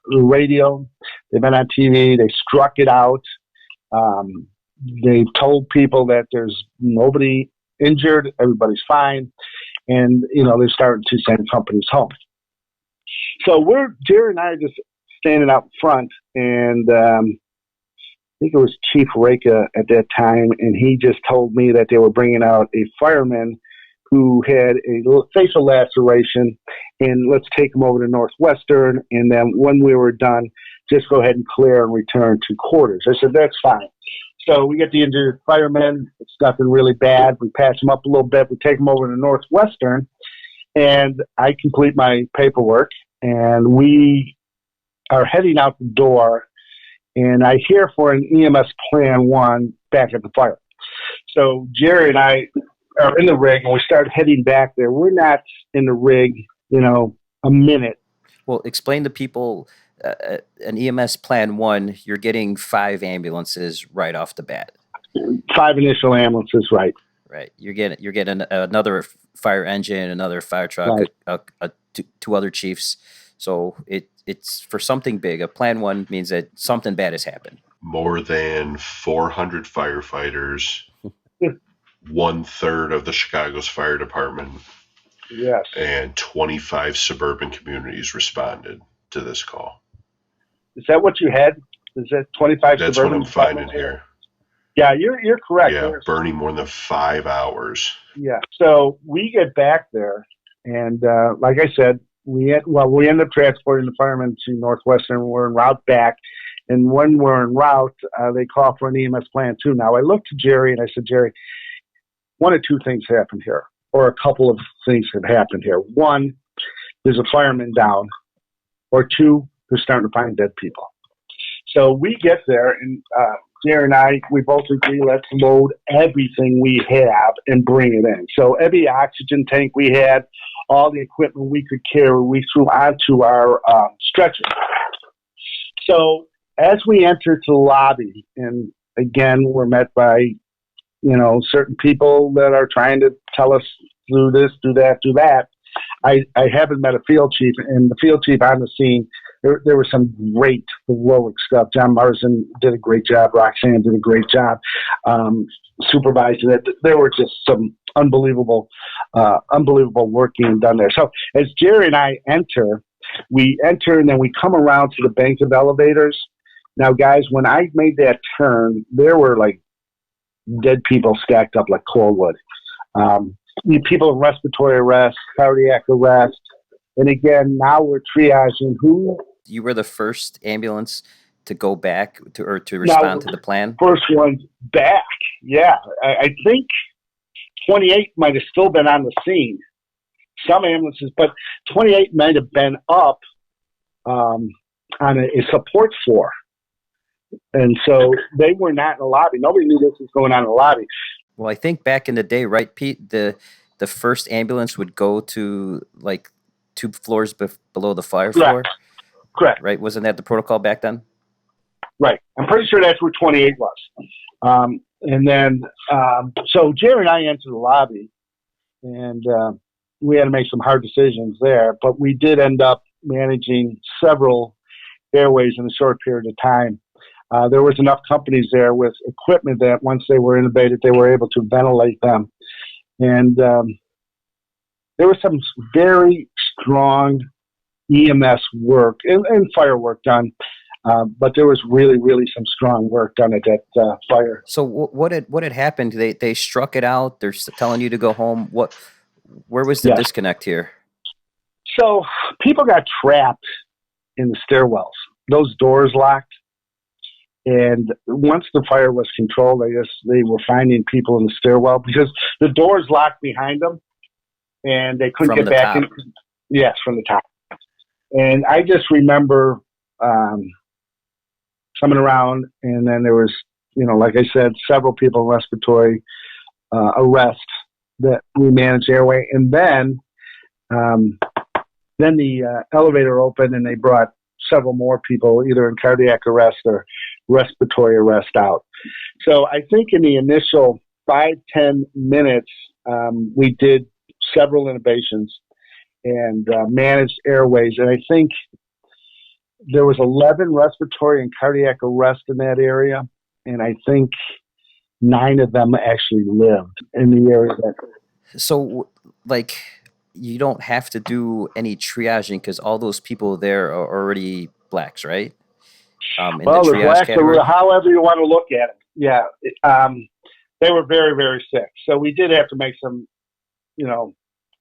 the radio. They've been on TV. They struck it out. They've told people that there's nobody injured. Everybody's fine. And, they're starting to send companies home. So Jerry and I are just standing out front, and I think it was Chief Reka at that time, and he just told me that they were bringing out a fireman who had a little facial laceration, and let's take him over to Northwestern, and then when we were done, just go ahead and clear and return to quarters. I said, that's fine. So we get the injured fireman. It's nothing really bad. We patch him up a little bit. We take him over to Northwestern, and I complete my paperwork, and we are heading out the door, and I hear for an EMS Plan 1 back at the fire. So Jerry and I are in the rig, and we start heading back there. We're not in the rig, a minute. Well, explain to people an EMS Plan 1. You're getting 5 ambulances right off the bat. 5 initial ambulances, right? Right. You're getting another fire engine, another fire truck, Right. 2 other chiefs. So it's for something big. A Plan 1 means that something bad has happened. More than 400 firefighters, 1/3 of the Chicago's fire department, yes, and 25 suburban communities responded to this call. Is that what you had? Is that 25 That's suburban? what I'm finding here. Yeah, you're correct. Yeah, burning more than 5 hours. Yeah. So we get back there, and like I said, we end up transporting the firemen to Northwestern. We're en route back, and when we're en route, they call for an EMS Plan 2. Now I looked to Jerry and I said, Jerry, one of 2 things happened here, or a couple of things have happened here. 1, there's a fireman down, or 2, they're starting to find dead people. So we get there, and Jerry and I, we both agree, let's load everything we have and bring it in. So every oxygen tank we had, all the equipment we could carry, we threw onto our stretcher. So as we enter to the lobby, and again, we're met by, certain people that are trying to tell us, do this, do that, do that. I haven't met a field chief, and the field chief on the scene, there was some great heroic stuff. John Marsden did a great job. Roxanne did a great job supervising it. There were just some unbelievable work being done there. So as Jerry and I we enter and then we come around to the bank of elevators. Now, guys, when I made that turn, there were like dead people stacked up like coalwood. People in respiratory arrest, cardiac arrest. And again, now we're triaging who. You were the first ambulance to go back to respond to the plan? First one back, yeah. I think 28 might have still been on the scene. Some ambulances, but 28 might have been up on a support floor. And so they were not in the lobby. Nobody knew this was going on in the lobby. Well, I think back in the day, right, Pete, the first ambulance would go to like 2 floors below the fire floor. Correct. Right? Wasn't that the protocol back then? Right. I'm pretty sure that's where 28 was. And then, so Jerry and I entered the lobby, and we had to make some hard decisions there, but we did end up managing several airways in a short period of time. There was enough companies there with equipment that once they were intubated, they were able to ventilate them. And there was some very strong EMS work and fire work done, but there was really, really some strong work done at that fire. So what had happened? They struck it out. They're telling you to go home. Where was the disconnect here? So people got trapped in the stairwells. Those doors locked. And once the fire was controlled, I guess they were finding people in the stairwell because the doors locked behind them, and they couldn't get back in. Yes, from the top. And I just remember coming around, and then there was, like I said, several people in respiratory arrest that we managed airway, and then then the elevator opened and they brought several more people, either in cardiac arrest or respiratory arrest out. So I think in the initial 5-10 minutes, we did several intubations and managed airways. And I think there was 11 respiratory and cardiac arrest in that area. And I think 9 of them actually lived in the area. So, like, you don't have to do any triaging because all those people there are already blacks, right? In Well, the the triage blacks, category? however you want to look at it. Yeah. They were very, very sick. So we did have to make some,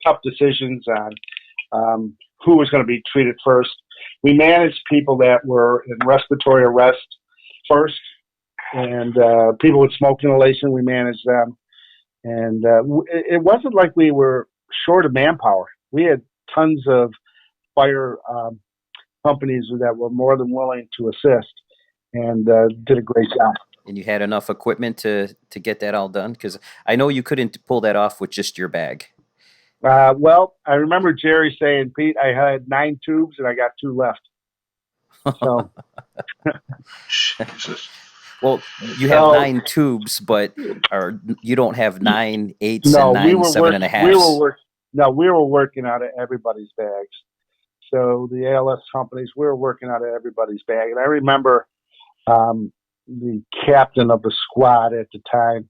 tough decisions on who was going to be treated first. We managed people that were in respiratory arrest first, and people with smoke inhalation, we managed them. And it wasn't like we were short of manpower. We had tons of fire companies that were more than willing to assist and did a great job. And you had enough equipment to get that all done? Because I know you couldn't pull that off with just your bag. Well, I remember Jerry saying, Pete, I had 9 tubes and I got 2 left. So, Jesus. Well, you have 9 tubes, but you don't have 9 8s and 9 7.5s. We were working out of everybody's bags. So the ALS companies, we were working out of everybody's bag. And I remember the captain of the squad at the time,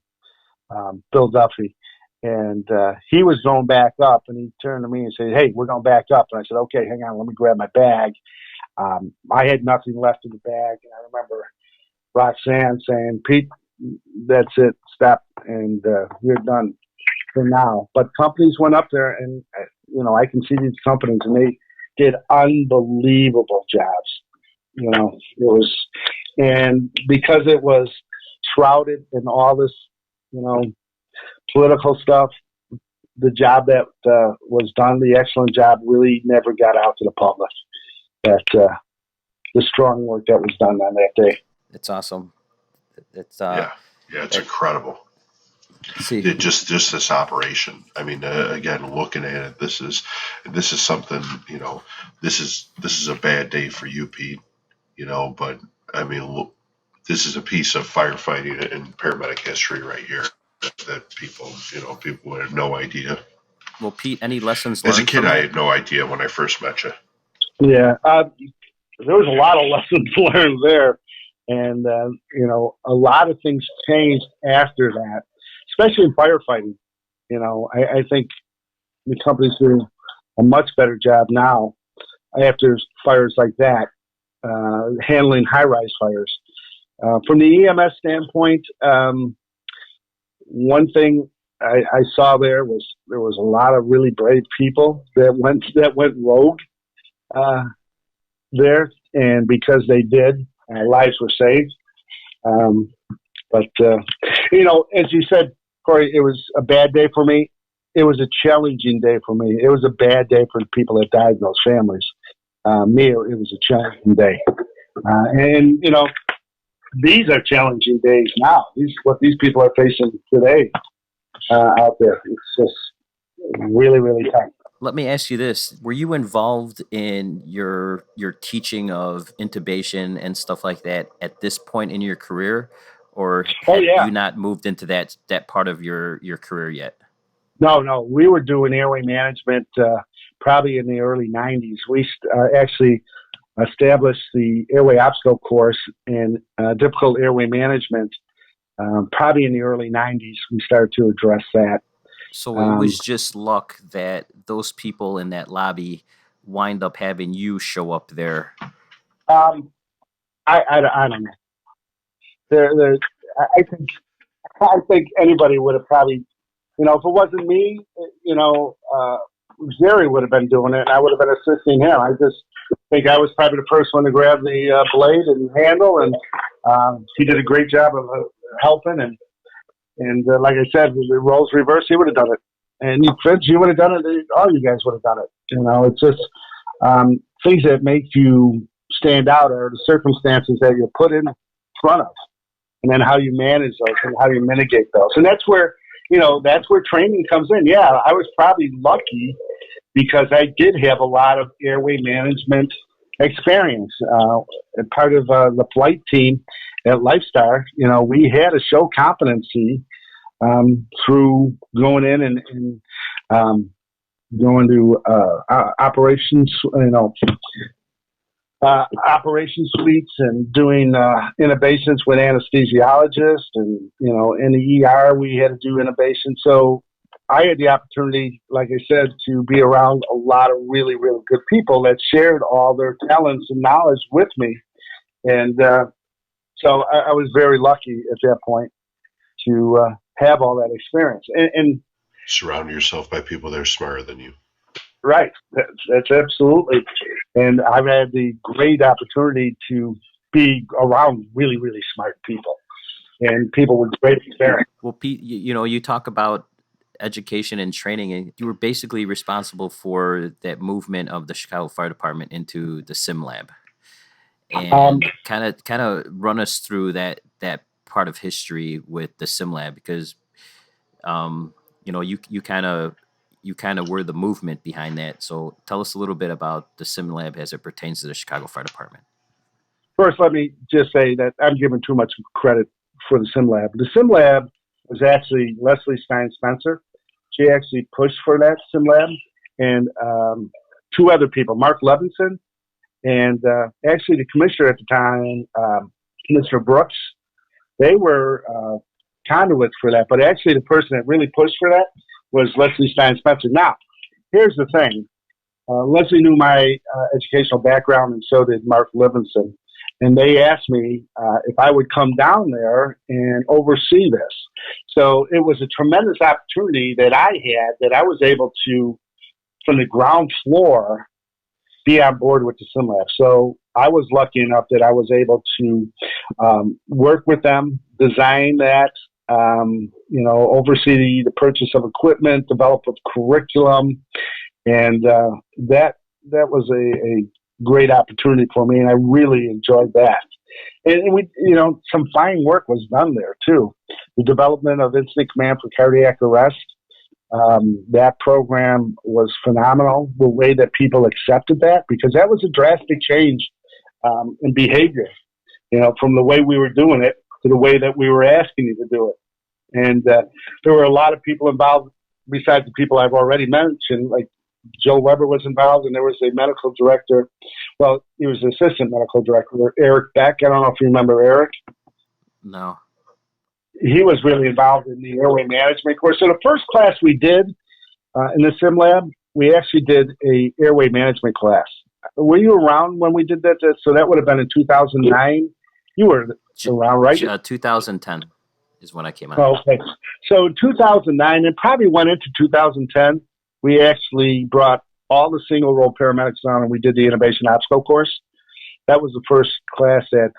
Bill Duffy, and he was going back up, and he turned to me and said, "Hey, we're going back up." And I said, "Okay, hang on, let me grab my bag." I had nothing left in the bag, and I remember Roxanne saying, "Pete, that's it, stop, and you're done for now." But companies went up there, and I can see these companies, and they did unbelievable jobs. It was, and because it was shrouded in all this, political stuff, the job that was done, the excellent job, really never got out to the public. That the strong work that was done on that day. It's awesome. It's it's incredible. See, just this operation. I mean, again, looking at it, this is something. This is a bad day for you, Pete. But I mean, look, this is a piece of firefighting and paramedic history right here that people would have no idea. Well, Pete, any lessons learned? As a kid, I had no idea when I first met you. Yeah, there was a lot of lessons learned there. And, a lot of things changed after that, especially in firefighting. I think the company's doing a much better job now after fires like that, handling high-rise fires. From the EMS standpoint, one thing I saw there was a lot of really brave people that went rogue there, and because they did, lives were saved. But as you said, Corey, it was a bad day for me. It was a challenging day for me. It was a bad day for the people that died in those families. Me, it was a challenging day. And these are challenging days now. What these people are facing today out there. It's just really, really tough. Let me ask you this. Were you involved in your teaching of intubation and stuff like that at this point in your career? Or have you not moved into that part of your career yet? No. We were doing airway management probably in the early 90s. We actually established the airway obstacle course in difficult airway management probably in the early 90s. We started to address that. So it was just luck that those people in that lobby wind up having you show up there. I don't know. I think anybody would have probably, if it wasn't me, Jerry would have been doing it, and I would have been assisting him. I just think I was probably the first one to grab the blade and handle, and he did a great job of helping. And like I said, the roles reversed, he would have done it. And Vince, you would have done it. All you guys would have done it. It's just things that make you stand out are the circumstances that you're put in front of, and then how you manage those and how you mitigate those. And that's where training comes in. Yeah, I was probably lucky because I did have a lot of airway management experience. Part of the flight team at Lifestar, we had to show competency through going in and going to operations, operation suites and doing intubations with anesthesiologists, and in the ER we had to do intubation. So I had the opportunity, like I said, to be around a lot of really, really good people that shared all their talents and knowledge with me, and so I was very lucky at that point to have all that experience. And surround yourself by people that are smarter than you. Right. That's absolutely. And I've had the great opportunity to be around really, really smart people and people with great experience. Well, Pete, you talk about education and training, and you were basically responsible for that movement of the Chicago Fire Department into the sim lab. And kind of run us through that part of history with the sim lab, because you kind of were the movement behind that. So tell us a little bit about the sim lab as it pertains to the Chicago Fire Department. First, let me just say that I'm giving too much credit for the sim lab. The sim lab was actually Leslie Stein Spencer. She actually pushed for that sim lab, and two other people, Mark Levinson, and actually the commissioner at the time, Commissioner Brooks. They were conduits for that, but actually the person that really pushed for that was Leslie Stein Spencer. Now, here's the thing. Leslie knew my educational background, and so did Mark Levinson. And they asked me if I would come down there and oversee this. So it was a tremendous opportunity that I had, that I was able to, from the ground floor, be on board with the sim lab. So I was lucky enough that I was able to work with them, design that, oversee the purchase of equipment, develop a curriculum, and that was a great opportunity for me, and I really enjoyed that. And we, some fine work was done there too. The development of incident command for cardiac arrest. That program was phenomenal. The way that people accepted that, because that was a drastic change in behavior, from the way we were doing it to the way that we were asking you to do it. And there were a lot of people involved besides the people I've already mentioned, like Joe Weber was involved, and there was a medical director. Well, he was the assistant medical director, Eric Beck. I don't know if you remember Eric. No. He was really involved in the airway management course. So the first class we did in the sim lab, we actually did a airway management class. Were you around when we did that? So that would have been in 2009. You were around, right? 2010 is when I came out. Oh, okay. So in 2009, and probably went into 2010, we actually brought all the single role paramedics down, and we did the innovation obstacle course. That was the first class that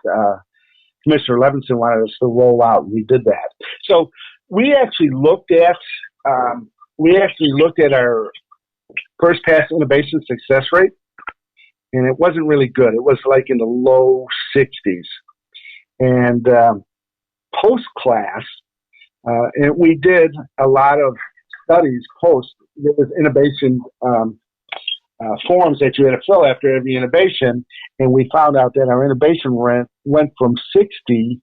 Commissioner Levinson wanted us to roll out. We did that. So we actually looked at our first pass innovation success rate, and it wasn't really good. It was like in the low 60s. And post class, and we did a lot of studies post. There was innovation forms that you had to fill after every innovation, and we found out that our innovation went from 60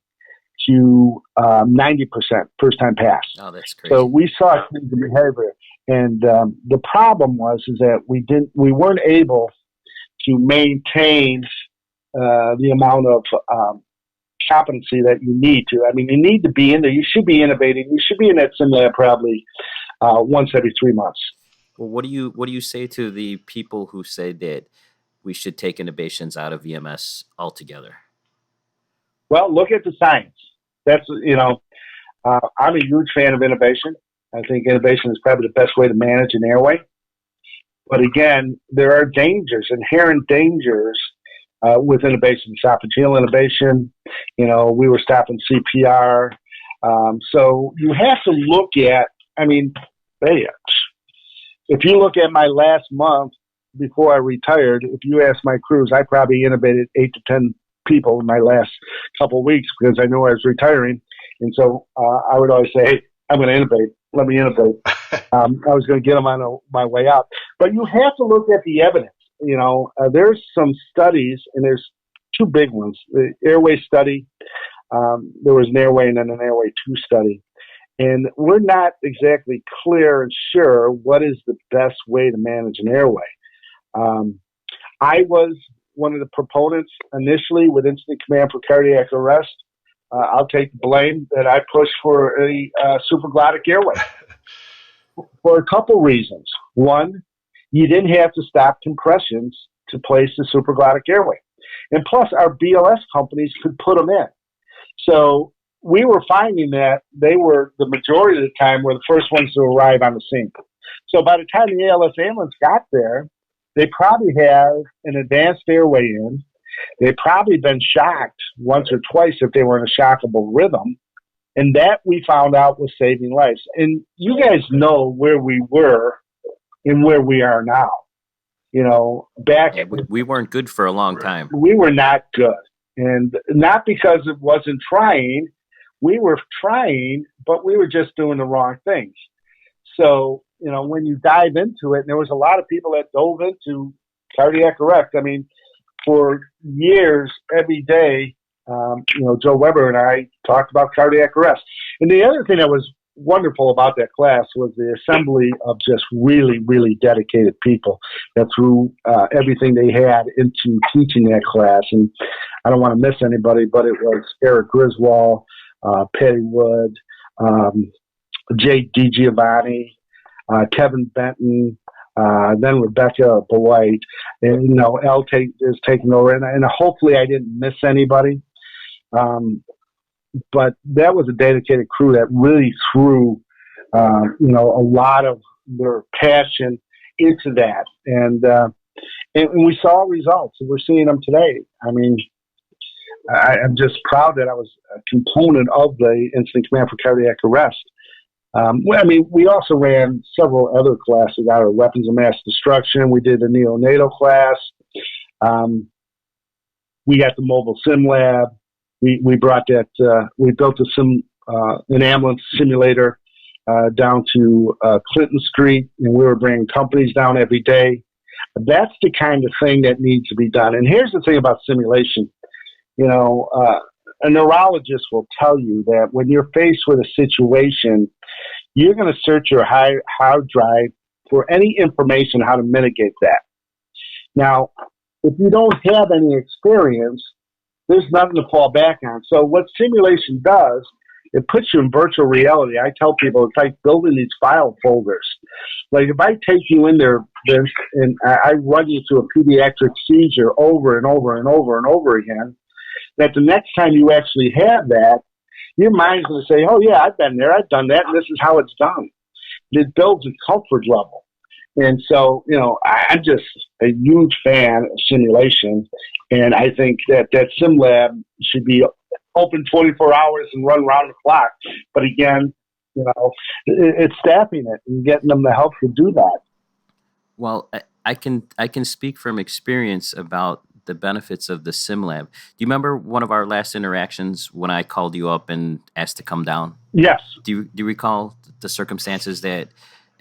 to 90% first time pass. Oh, that's crazy. So we saw change in behavior, and the problem was that we weren't able to maintain the amount of competency that you need to. I mean, you need to be in there. You should be innovating. You should be in that sim lab probably once every 3 months. Well, what do you say to the people who say that we should take innovations out of EMS altogether? Well, look at the science. That's, I'm a huge fan of innovation. I think innovation is probably the best way to manage an airway. But again, there are dangers, inherent dangers with innovation, esophageal innovation. We were stopping CPR. So you have to look at, if you look at my last month before I retired, if you ask my crews, I probably innovated 8 to 10 people in my last couple of weeks because I knew I was retiring. And so I would always say, hey, I'm going to innovate. Let me innovate. I was going to get them on my way out. But you have to look at the evidence. There's some studies, and there's two big ones. The airway study, there was an airway and then an airway 2 study. And we're not exactly clear and sure what is the best way to manage an airway. I was one of the proponents initially with incident command for cardiac arrest. I'll take the blame that I pushed for a supraglottic airway for a couple reasons. One, you didn't have to stop compressions to place the supraglottic airway. And plus, our BLS companies could put them in. So we were finding that they were, the majority of the time, were the first ones to arrive on the scene. So by the time the ALS ambulance got there, they probably have an advanced airway in. They'd probably been shocked once or twice if they were in a shockable rhythm. And that we found out was saving lives. And you guys know where we were and where we are now. Back... Yeah, we weren't good for a long time. We were not good. And not because it wasn't trying. We were trying, but we were just doing the wrong things. So, when you dive into it, and there was a lot of people that dove into cardiac arrest. I mean, for years, every day, Joe Weber and I talked about cardiac arrest. And the other thing that was wonderful about that class was the assembly of just really, really dedicated people that threw everything they had into teaching that class. And I don't want to miss anybody, but it was Eric Griswold, Patty Wood, Jay DiGiovanni, Kevin Benton, then Rebecca Boyd, and Elle is taking over, and hopefully I didn't miss anybody. But that was a dedicated crew that really threw, a lot of their passion into that, and we saw results, and we're seeing them today. I mean, I'm just proud that I was a component of the incident command for cardiac arrest. We also ran several other classes out of weapons of mass destruction. We did a neonatal class. We got the mobile sim lab. We brought that. We built an ambulance simulator down to Clinton Street, and we were bringing companies down every day. That's the kind of thing that needs to be done. And here's the thing about simulation. A neurologist will tell you that when you're faced with a situation, you're going to search your hard drive for any information how to mitigate that. Now, if you don't have any experience, there's nothing to fall back on. So what simulation does, it puts you in virtual reality. I tell people it's like building these file folders. Like if I take you in there, Vince, and I run you through a pediatric seizure over and over and over and over again, that the next time you actually have that, your mind's going to say, oh, yeah, I've been there, I've done that, and this is how it's done. It builds a comfort level. And so, I'm just a huge fan of simulation, and I think that sim lab should be open 24 hours and run around the clock. But again, it's staffing it and getting them the help to do that. Well, I can speak from experience about the benefits of the sim lab. Do you remember one of our last interactions when I called you up and asked to come down? Yes. Do you recall the circumstances that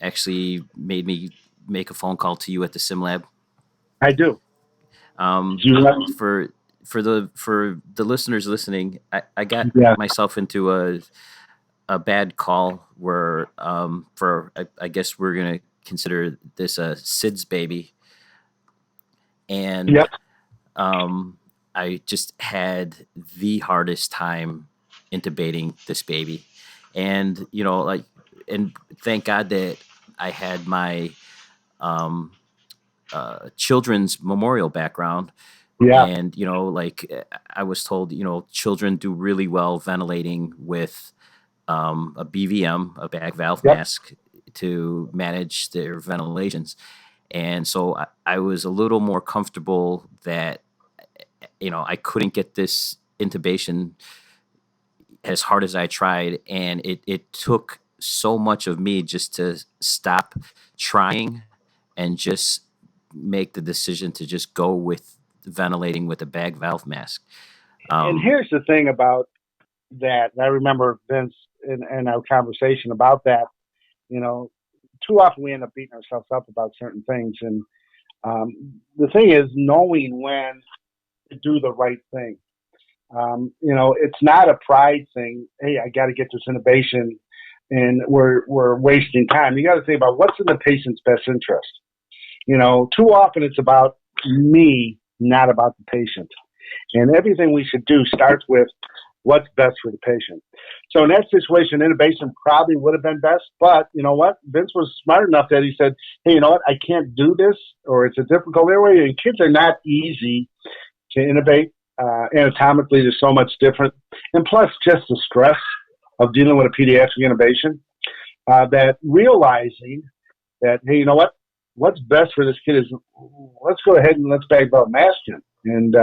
actually made me make a phone call to you at the sim lab? I do. For the listeners listening, I got myself into a bad call where I guess we're gonna consider this a SIDS baby, and yep. I just had the hardest time intubating this baby, and and thank God that I had my children's memorial background. Yeah. And, I was told, children do really well ventilating with a BVM, a bag valve mask, to manage their ventilations. And so I was a little more comfortable that, I couldn't get this intubation as hard as I tried. And it took so much of me just to stop trying and just make the decision to just go with ventilating with a bag valve mask. And here's the thing about that. I remember, Vince, in our conversation about that, too often we end up beating ourselves up about certain things. And the thing is knowing when to do the right thing. It's not a pride thing. Hey, I got to get this innovation, and we're wasting time. You got to think about what's in the patient's best interest. Too often it's about me, not about the patient. And everything we should do starts with what's best for the patient. So in that situation, innovation probably would have been best. But you know what? Vince was smart enough that he said, hey, you know what? I can't do this, or it's a difficult airway. And kids are not easy to innovate. Anatomically, they're so much different. And plus, just the stress of dealing with a pediatric innovation, that realizing that, hey, you know what? What's best for this kid is let's go ahead and let's bag about mask him and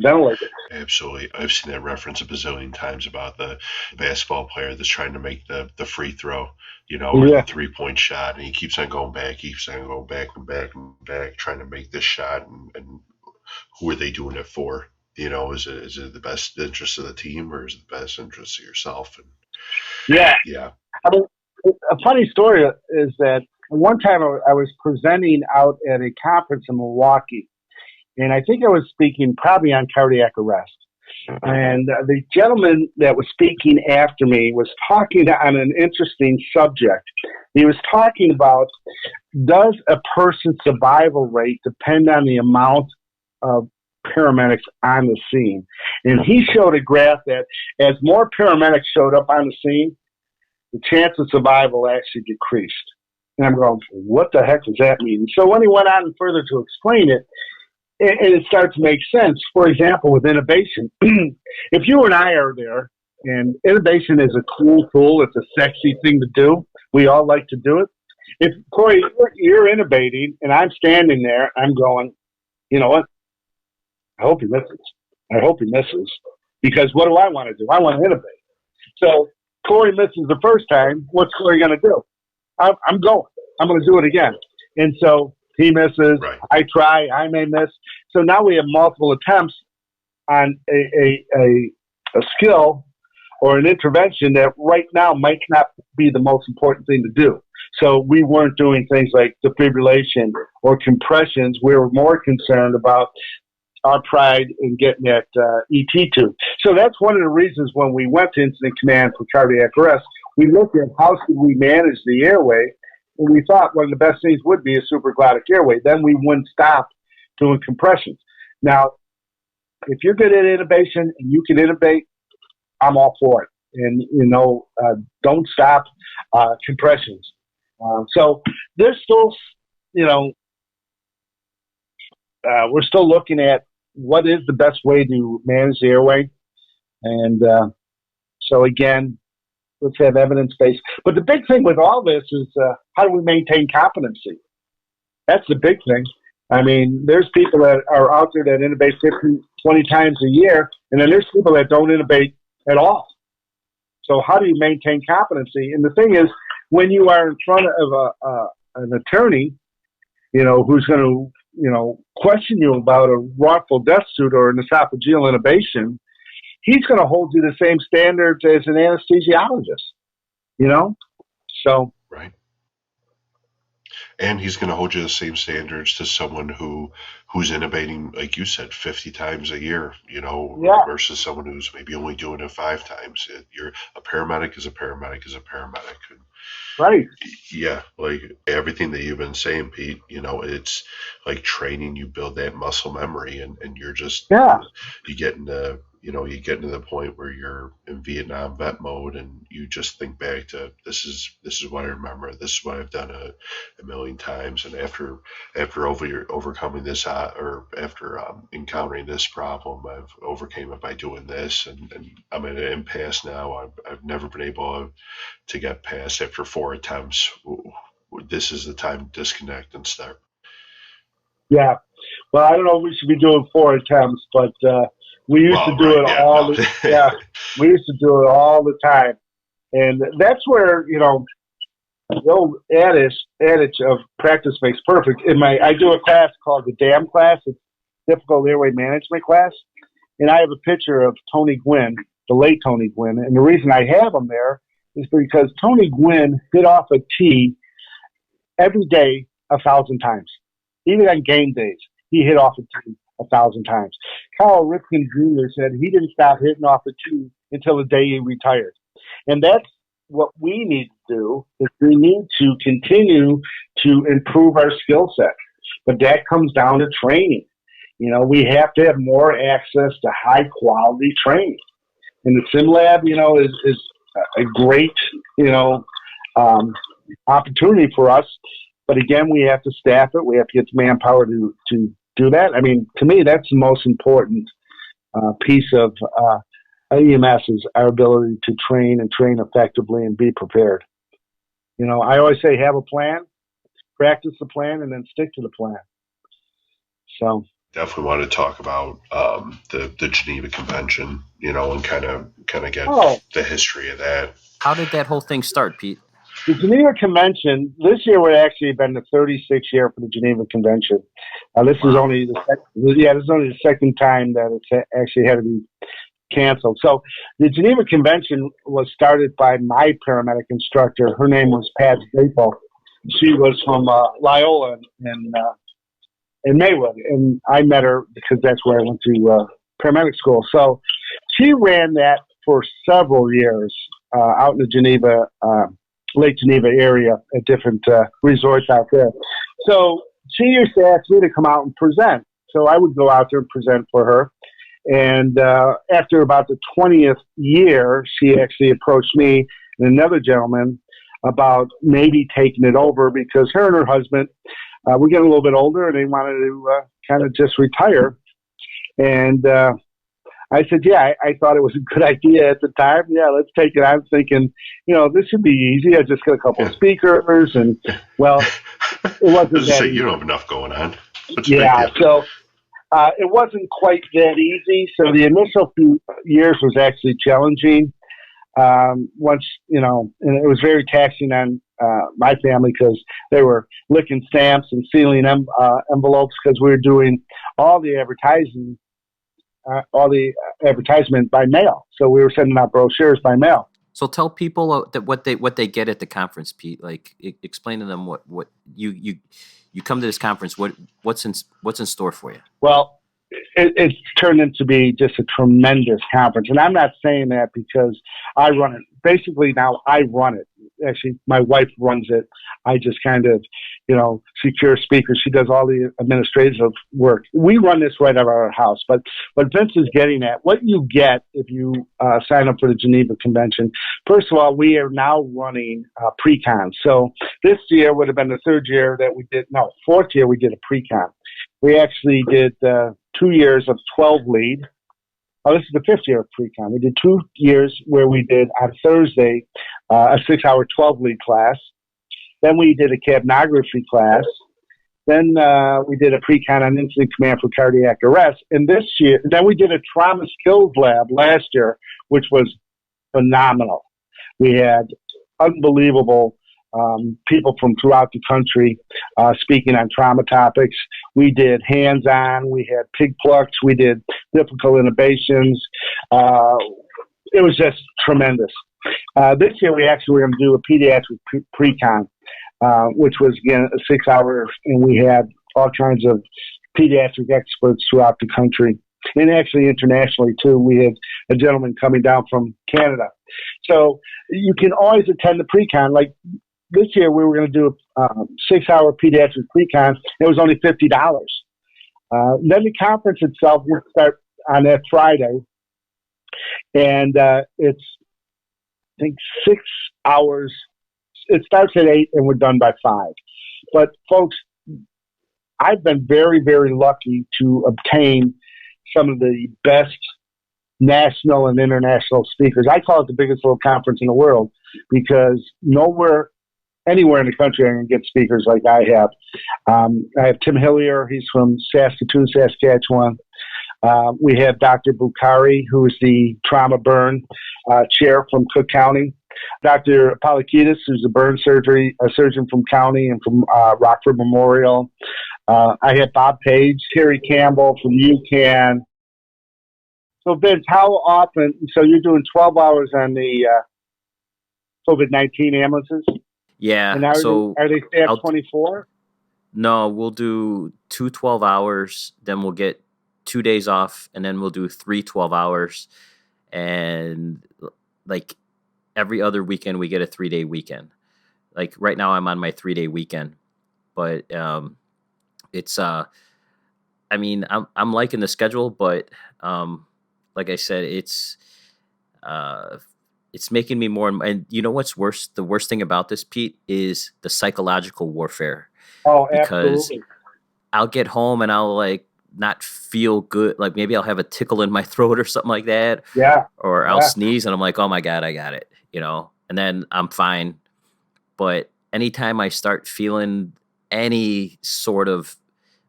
ventilate it. Absolutely. I've seen that reference a bazillion times about the basketball player that's trying to make the free throw, or the 3-point shot, and he keeps on going back, and back, trying to make this shot, and who are they doing it for? Is it the best interest of the team, or is it the best interest of yourself? And yeah. I mean, a funny story is that one time I was presenting out at a conference in Milwaukee, and I think I was speaking probably on cardiac arrest. And the gentleman that was speaking after me was talking on an interesting subject. He was talking about, does a person's survival rate depend on the amount of paramedics on the scene? And he showed a graph that as more paramedics showed up on the scene, the chance of survival actually decreased. And I'm going, what the heck does that mean? So when he went on further to explain it, and it starts to make sense. For example, with innovation, if you and I are there, and innovation is a cool tool, it's a sexy thing to do. We all like to do it. If, Corey, you're innovating, and I'm standing there, I'm going, you know what? I hope he misses. Because what do I want to do? I want to innovate. So Corey misses the first time. What's Corey going to do? I'm going. I'm going to do it again. And so he misses. Right. I try. I may miss. So now we have multiple attempts on a skill or an intervention that right now might not be the most important thing to do. So we weren't doing things like defibrillation or compressions. We were more concerned about our pride in getting that ET tube. So that's one of the reasons when we went to incident command for cardiac arrest, we looked at how should we manage the airway, and we thought one of the best things would be a supraglottic airway. Then we wouldn't stop doing compressions. Now, if you're good at innovation and you can innovate, I'm all for it. And, don't stop compressions. So there's still, we're still looking at what is the best way to manage the airway. And so, again, let's have evidence-based. But the big thing with all this is how do we maintain competency? That's the big thing. I mean, there's people that are out there that innovate 15, 20 times a year, and then there's people that don't innovate at all. So how do you maintain competency? And the thing is, when you are in front of an attorney, who's going to, question you about a wrongful death suit or an esophageal intubation, he's going to hold you the same standards as an anesthesiologist, So. Right. And he's going to hold you the same standards to someone who's innovating, like you said, 50 times a year, versus someone who's maybe only doing it 5 times. A paramedic is a paramedic is a paramedic. And right. Yeah, like everything that you've been saying, Pete, it's like training, you build that muscle memory, and you're just, you get into, you get to the point where you're in Vietnam vet mode, and you just think back to this is what I remember, this is what I've done a million times, and after overcoming this or after encountering this problem, I've overcame it by doing this, and I'm at an impasse now. I've never been able to get past after 4 attempts. This is the time to disconnect and start. Yeah. Well, I don't know if we should be doing 4 attempts, but we used to do it all. We used to do it all the time, and that's where the old adage of practice makes perfect. I do a class called the DAM class. It's difficult airway management class, and I have a picture of Tony Gwynn, the late Tony Gwynn, and the reason I have him there is because Tony Gwynn hit off a tee every day 1,000 times. Even on game days, he hit off a tee 1,000 times. Carl Ripken Jr. said he didn't stop hitting off a tee until the day he retired. And that's what we need to do, is we need to continue to improve our skill set. But that comes down to training. We have to have more access to high quality training. And the sim lab, is a great, opportunity for us. But again, we have to staff it. We have to get the manpower to do that. I mean, to me, that's the most important piece of EMS is our ability to train effectively and be prepared. I always say have a plan, practice the plan, and then stick to the plan. So definitely want to talk about the Geneva Convention, and kind of get the history of that. How did that whole thing start, Pete? The Geneva Convention, this year would actually have been the 36th year for the Geneva Convention. This is only the second time that it's actually had to be canceled. So the Geneva Convention was started by my paramedic instructor. Her name was Pat Staple. She was from Loyola in Maywood, and I met her because that's where I went to paramedic school. So she ran that for several years out in the Geneva, Lake Geneva area at different resorts out there. So she used to ask me to come out and present. So I would go out there and present for her. And after about the 20th year, she actually approached me and another gentleman about maybe taking it over because her and her husband were getting a little bit older and they wanted to kind of just retire. And I said, yeah, I thought it was a good idea at the time. Yeah, let's take it. I was thinking, this should be easy. I just got a couple of speakers and, well, it wasn't that easy. You don't have enough going on. Yeah, so it wasn't quite that easy. So the initial few years was actually challenging. Once, and it was very taxing on my family because they were licking stamps and sealing envelopes because we were doing all the advertisement by mail. So we were sending out brochures by mail. So tell people that what they get at the conference, Pete. Like explain to them what you come to this conference. What's in store for you? Well, it's turned into be just a tremendous conference, and I'm not saying that because I run it. Basically, now I run it. Actually, my wife runs it. I just kind of, secure speakers. She does all the administrative work. We run this right out of our house. But what Vince is getting at, what you get if you sign up for the Geneva Convention, first of all, we are now running pre-con. So this year would have been the fourth year we did a pre-con. We actually did 2 years of 12 lead. Oh, this is the fifth year of pre-con. We did 2 years where we did on Thursday a 6-hour 12 lead class. Then we did a capnography class. Then we did a pre-con on incident command for cardiac arrest. And this year, then we did a trauma skills lab last year, which was phenomenal. We had unbelievable people from throughout the country speaking on trauma topics. We did hands-on. We had pig plucks. We did difficult intubations. It was just tremendous. This year, we actually were going to do a pediatric pre-con, which was, again, a 6 hour, and we had all kinds of pediatric experts throughout the country, and actually internationally, too. We had a gentleman coming down from Canada. So you can always attend the pre-con. Like this year, we were going to do a 6 hour pediatric pre-con. It was only $50. Then the conference itself will start on that Friday, and it's, I think, 6 hours. It starts at 8 and we're done by 5. But folks, I've been very, very lucky to obtain some of the best national and international speakers. I call it the biggest little conference in the world because anywhere in the country I can get speakers like I have. I have Tim Hillier. He's from Saskatoon, Saskatchewan. We have Dr. Bukhari, who is the trauma burn chair from Cook County. Dr. Polakidis, who's a burn surgeon from County and from Rockford Memorial. I have Bob Page, Terry Campbell from UCAN. So, Vince, how often? So you're doing 12 hours on the COVID-19 ambulances? Yeah. And are So they staff I'll 24? no, we'll do 2 12 hours, then we'll get 2 days off, and then we'll do 3 12 hours. And like every other weekend, we get a 3 day weekend. Like right now, I'm on my 3 day weekend, but it's I mean, I'm liking the schedule, but like I said, uh, it's making me more. And you know what's worse? The worst thing about this, Pete, is the psychological warfare Oh, because absolutely. I'll get home and I'll like not feel good. Like maybe I'll have a tickle in my throat or something like that, Yeah, or I'll yeah. sneeze and I'm like, oh my God, I got it, and then I'm fine. But anytime I start feeling any sort of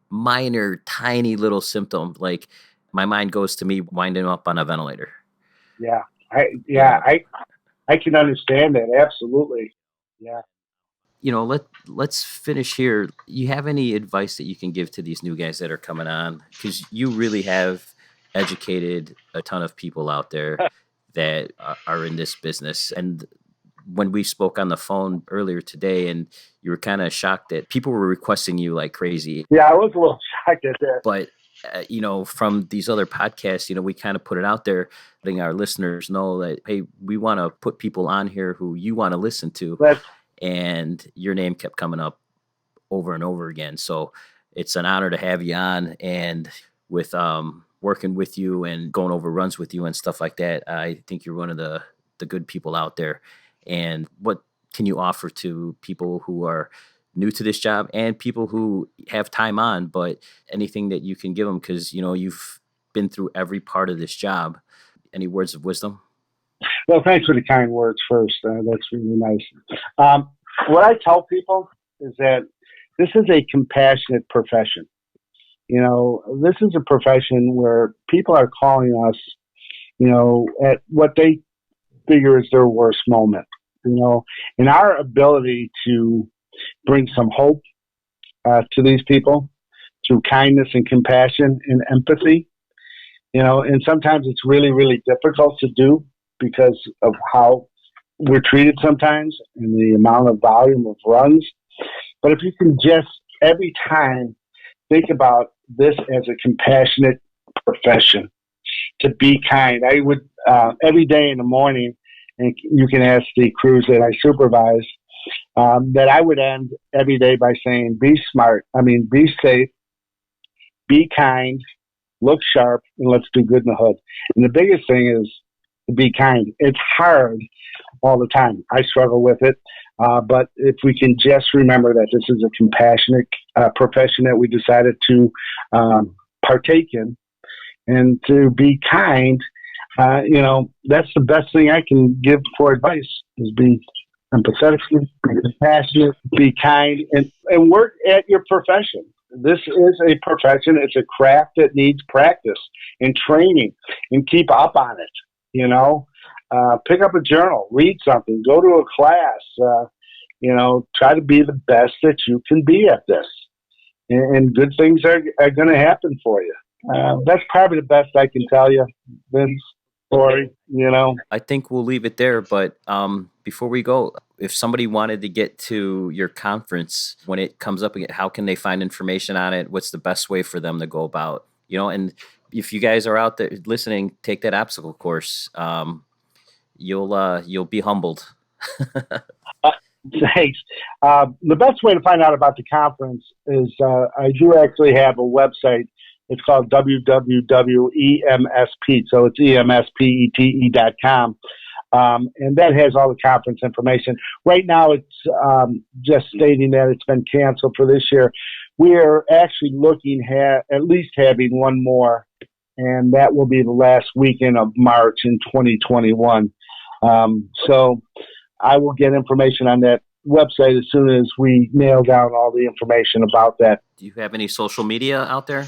minor, tiny little symptom, like my mind goes to me winding up on a ventilator, Yeah, you know. I can understand that absolutely. Yeah. Let's finish here. You have any advice that you can give to these new guys that are coming on? Because you really have educated a ton of people out there that are in this business. And when we spoke on the phone earlier today, and you were kind of shocked that people were requesting you like crazy. Yeah, I was a little shocked at that. But from these other podcasts, we kind of put it out there, letting our listeners know that, hey, we want to put people on here who you want to listen to. But And your name kept coming up over and over again. So it's an honor to have you on, and with working with you and going over runs with you and stuff like that. I think you're one of the good people out there. And what can you offer to people who are new to this job and people who have time on, but anything that you can give them, because you've been through every part of this job. Any words of wisdom? well, thanks for the kind words first. That's really nice. What I tell people is that this is a compassionate profession. This is a profession where people are calling us, at what they figure is their worst moment. And our ability to bring some hope to these people through kindness and compassion and empathy, and sometimes it's really, really difficult to do because of how we're treated sometimes and the amount of volume of runs. But if you can just every time think about this as a compassionate profession, to be kind. I would every day in the morning, and you can ask the crews that I supervise, that I would end every day by saying, be smart. Be safe, be kind, look sharp, and let's do good in the hood. And the biggest thing is to be kind. It's hard all the time. I struggle with it. But if we can just remember that this is a compassionate profession that we decided to partake in, and to be kind, that's the best thing I can give for advice, is be empathetic, be compassionate, be kind, and work at your profession. This is a profession. It's a craft that needs practice and training, and keep up on it. Pick up a journal, read something, go to a class, try to be the best that you can be at this. And good things are going to happen for you. That's probably the best I can tell you, Vince, Corey. I think we'll leave it there. But before we go, if somebody wanted to get to your conference when it comes up again, how can they find information on it? What's the best way for them to go about? And if you guys are out there listening, take that obstacle course. You'll be humbled. Thanks. The best way to find out about the conference is I do actually have a website. It's called www.emspete. So it's emspete.com. And that has all the conference information. Right now, it's just stating that it's been canceled for this year. We are actually looking at least having one more, and that will be the last weekend of March in 2021. So I will get information on that website as soon as we nail down all the information about that. Do you have any social media out there?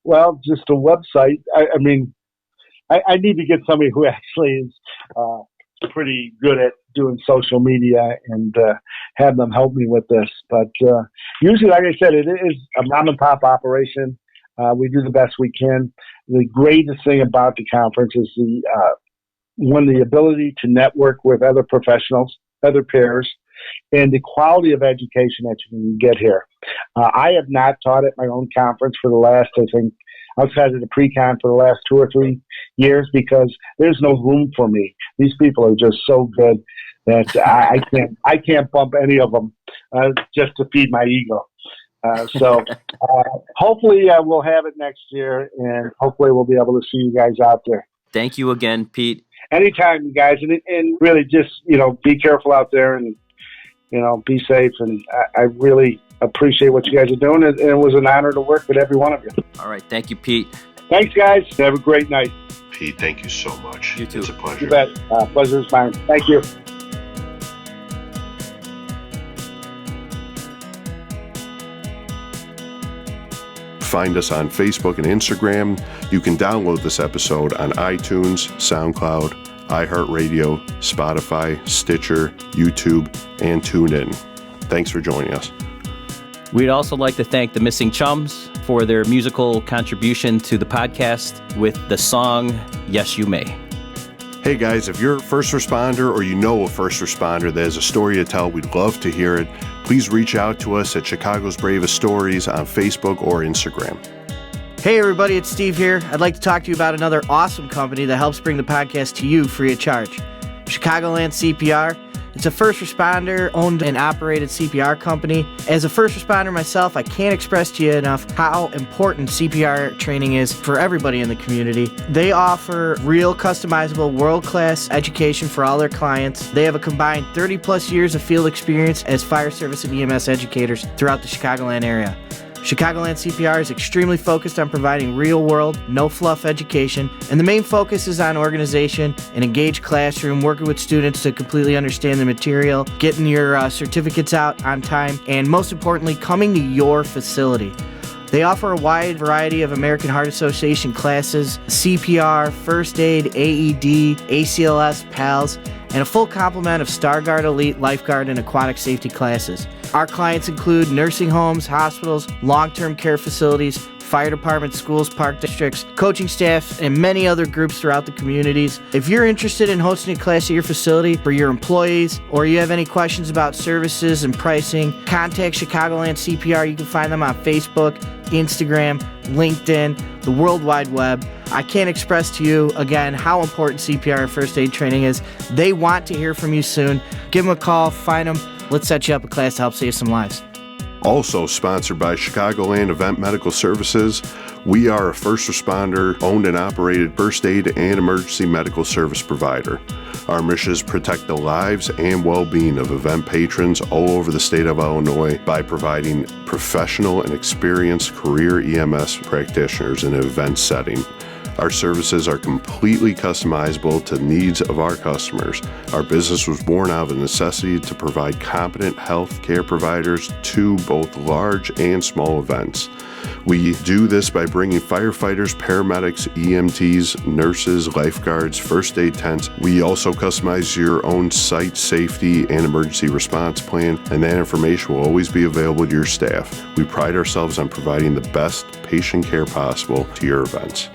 Well, just a website. I need to get somebody who actually is pretty good at doing social media and have them help me with this. But usually, like I said, it is a mom and pop operation. We do the best we can. The greatest thing about the conference is the ability to network with other professionals, other peers, and the quality of education that you can get here. I have not taught at my own conference for the last, I think, outside of the pre-con for the last 2 or 3 years because there's no room for me. These people are just so good that I can't bump any of them just to feed my ego. So hopefully we'll have it next year, and hopefully we'll be able to see you guys out there. Thank you again, Pete. Anytime, you guys, and really just, be careful out there and, be safe. And I really appreciate what you guys are doing. And it was an honor to work with every one of you. All right. Thank you, Pete. Thanks, guys. Have a great night. Pete, thank you so much. You too. It's a pleasure. You bet. Pleasure is mine. Thank you. Find us on Facebook and Instagram. You can download this episode on iTunes, SoundCloud, iHeartRadio, Spotify, Stitcher, YouTube, and TuneIn. Thanks for joining us. We'd also like to thank the Missing Chums for their musical contribution to the podcast with the song Yes You May. Hey guys, if you're a first responder or you know a first responder that has a story to tell, we'd love to hear it. Please reach out to us at Chicago's Bravest Stories on Facebook or Instagram. Hey everybody, it's Steve here. I'd like to talk to you about another awesome company that helps bring the podcast to you free of charge. Chicagoland CPR. It's a first responder owned and operated CPR company. As a first responder myself, I can't express to you enough how important CPR training is for everybody in the community. They offer real customizable world-class education for all their clients. They have a combined 30 plus years of field experience as fire service and EMS educators throughout the Chicagoland area. Chicagoland CPR is extremely focused on providing real-world, no-fluff education, and the main focus is on organization, an engaged classroom, working with students to completely understand the material, getting your certificates out on time, and most importantly, coming to your facility. They offer a wide variety of American Heart Association classes, CPR, First Aid, AED, ACLS, PALS, and a full complement of StarGuard Elite, Lifeguard, and Aquatic Safety classes. Our clients include nursing homes, hospitals, long-term care facilities, fire departments, schools, park districts, coaching staff, and many other groups throughout the communities. If you're interested in hosting a class at your facility for your employees, or you have any questions about services and pricing, contact Chicagoland CPR. You can find them on Facebook, Instagram, LinkedIn, the World Wide Web. I can't express to you, again, how important CPR and first aid training is. They want to hear from you soon. Give them a call, find them. Let's set you up a class to help save some lives. Also sponsored by Chicagoland Event Medical Services, we are a first responder, owned and operated first aid and emergency medical service provider. Our mission is to protect the lives and well-being of event patrons all over the state of Illinois by providing professional and experienced career EMS practitioners in an event setting. Our services are completely customizable to the needs of our customers. Our business was born out of the necessity to provide competent health care providers to both large and small events. We do this by bringing firefighters, paramedics, EMTs, nurses, lifeguards, first aid tents. We also customize your own site safety and emergency response plan, and that information will always be available to your staff. We pride ourselves on providing the best patient care possible to your events.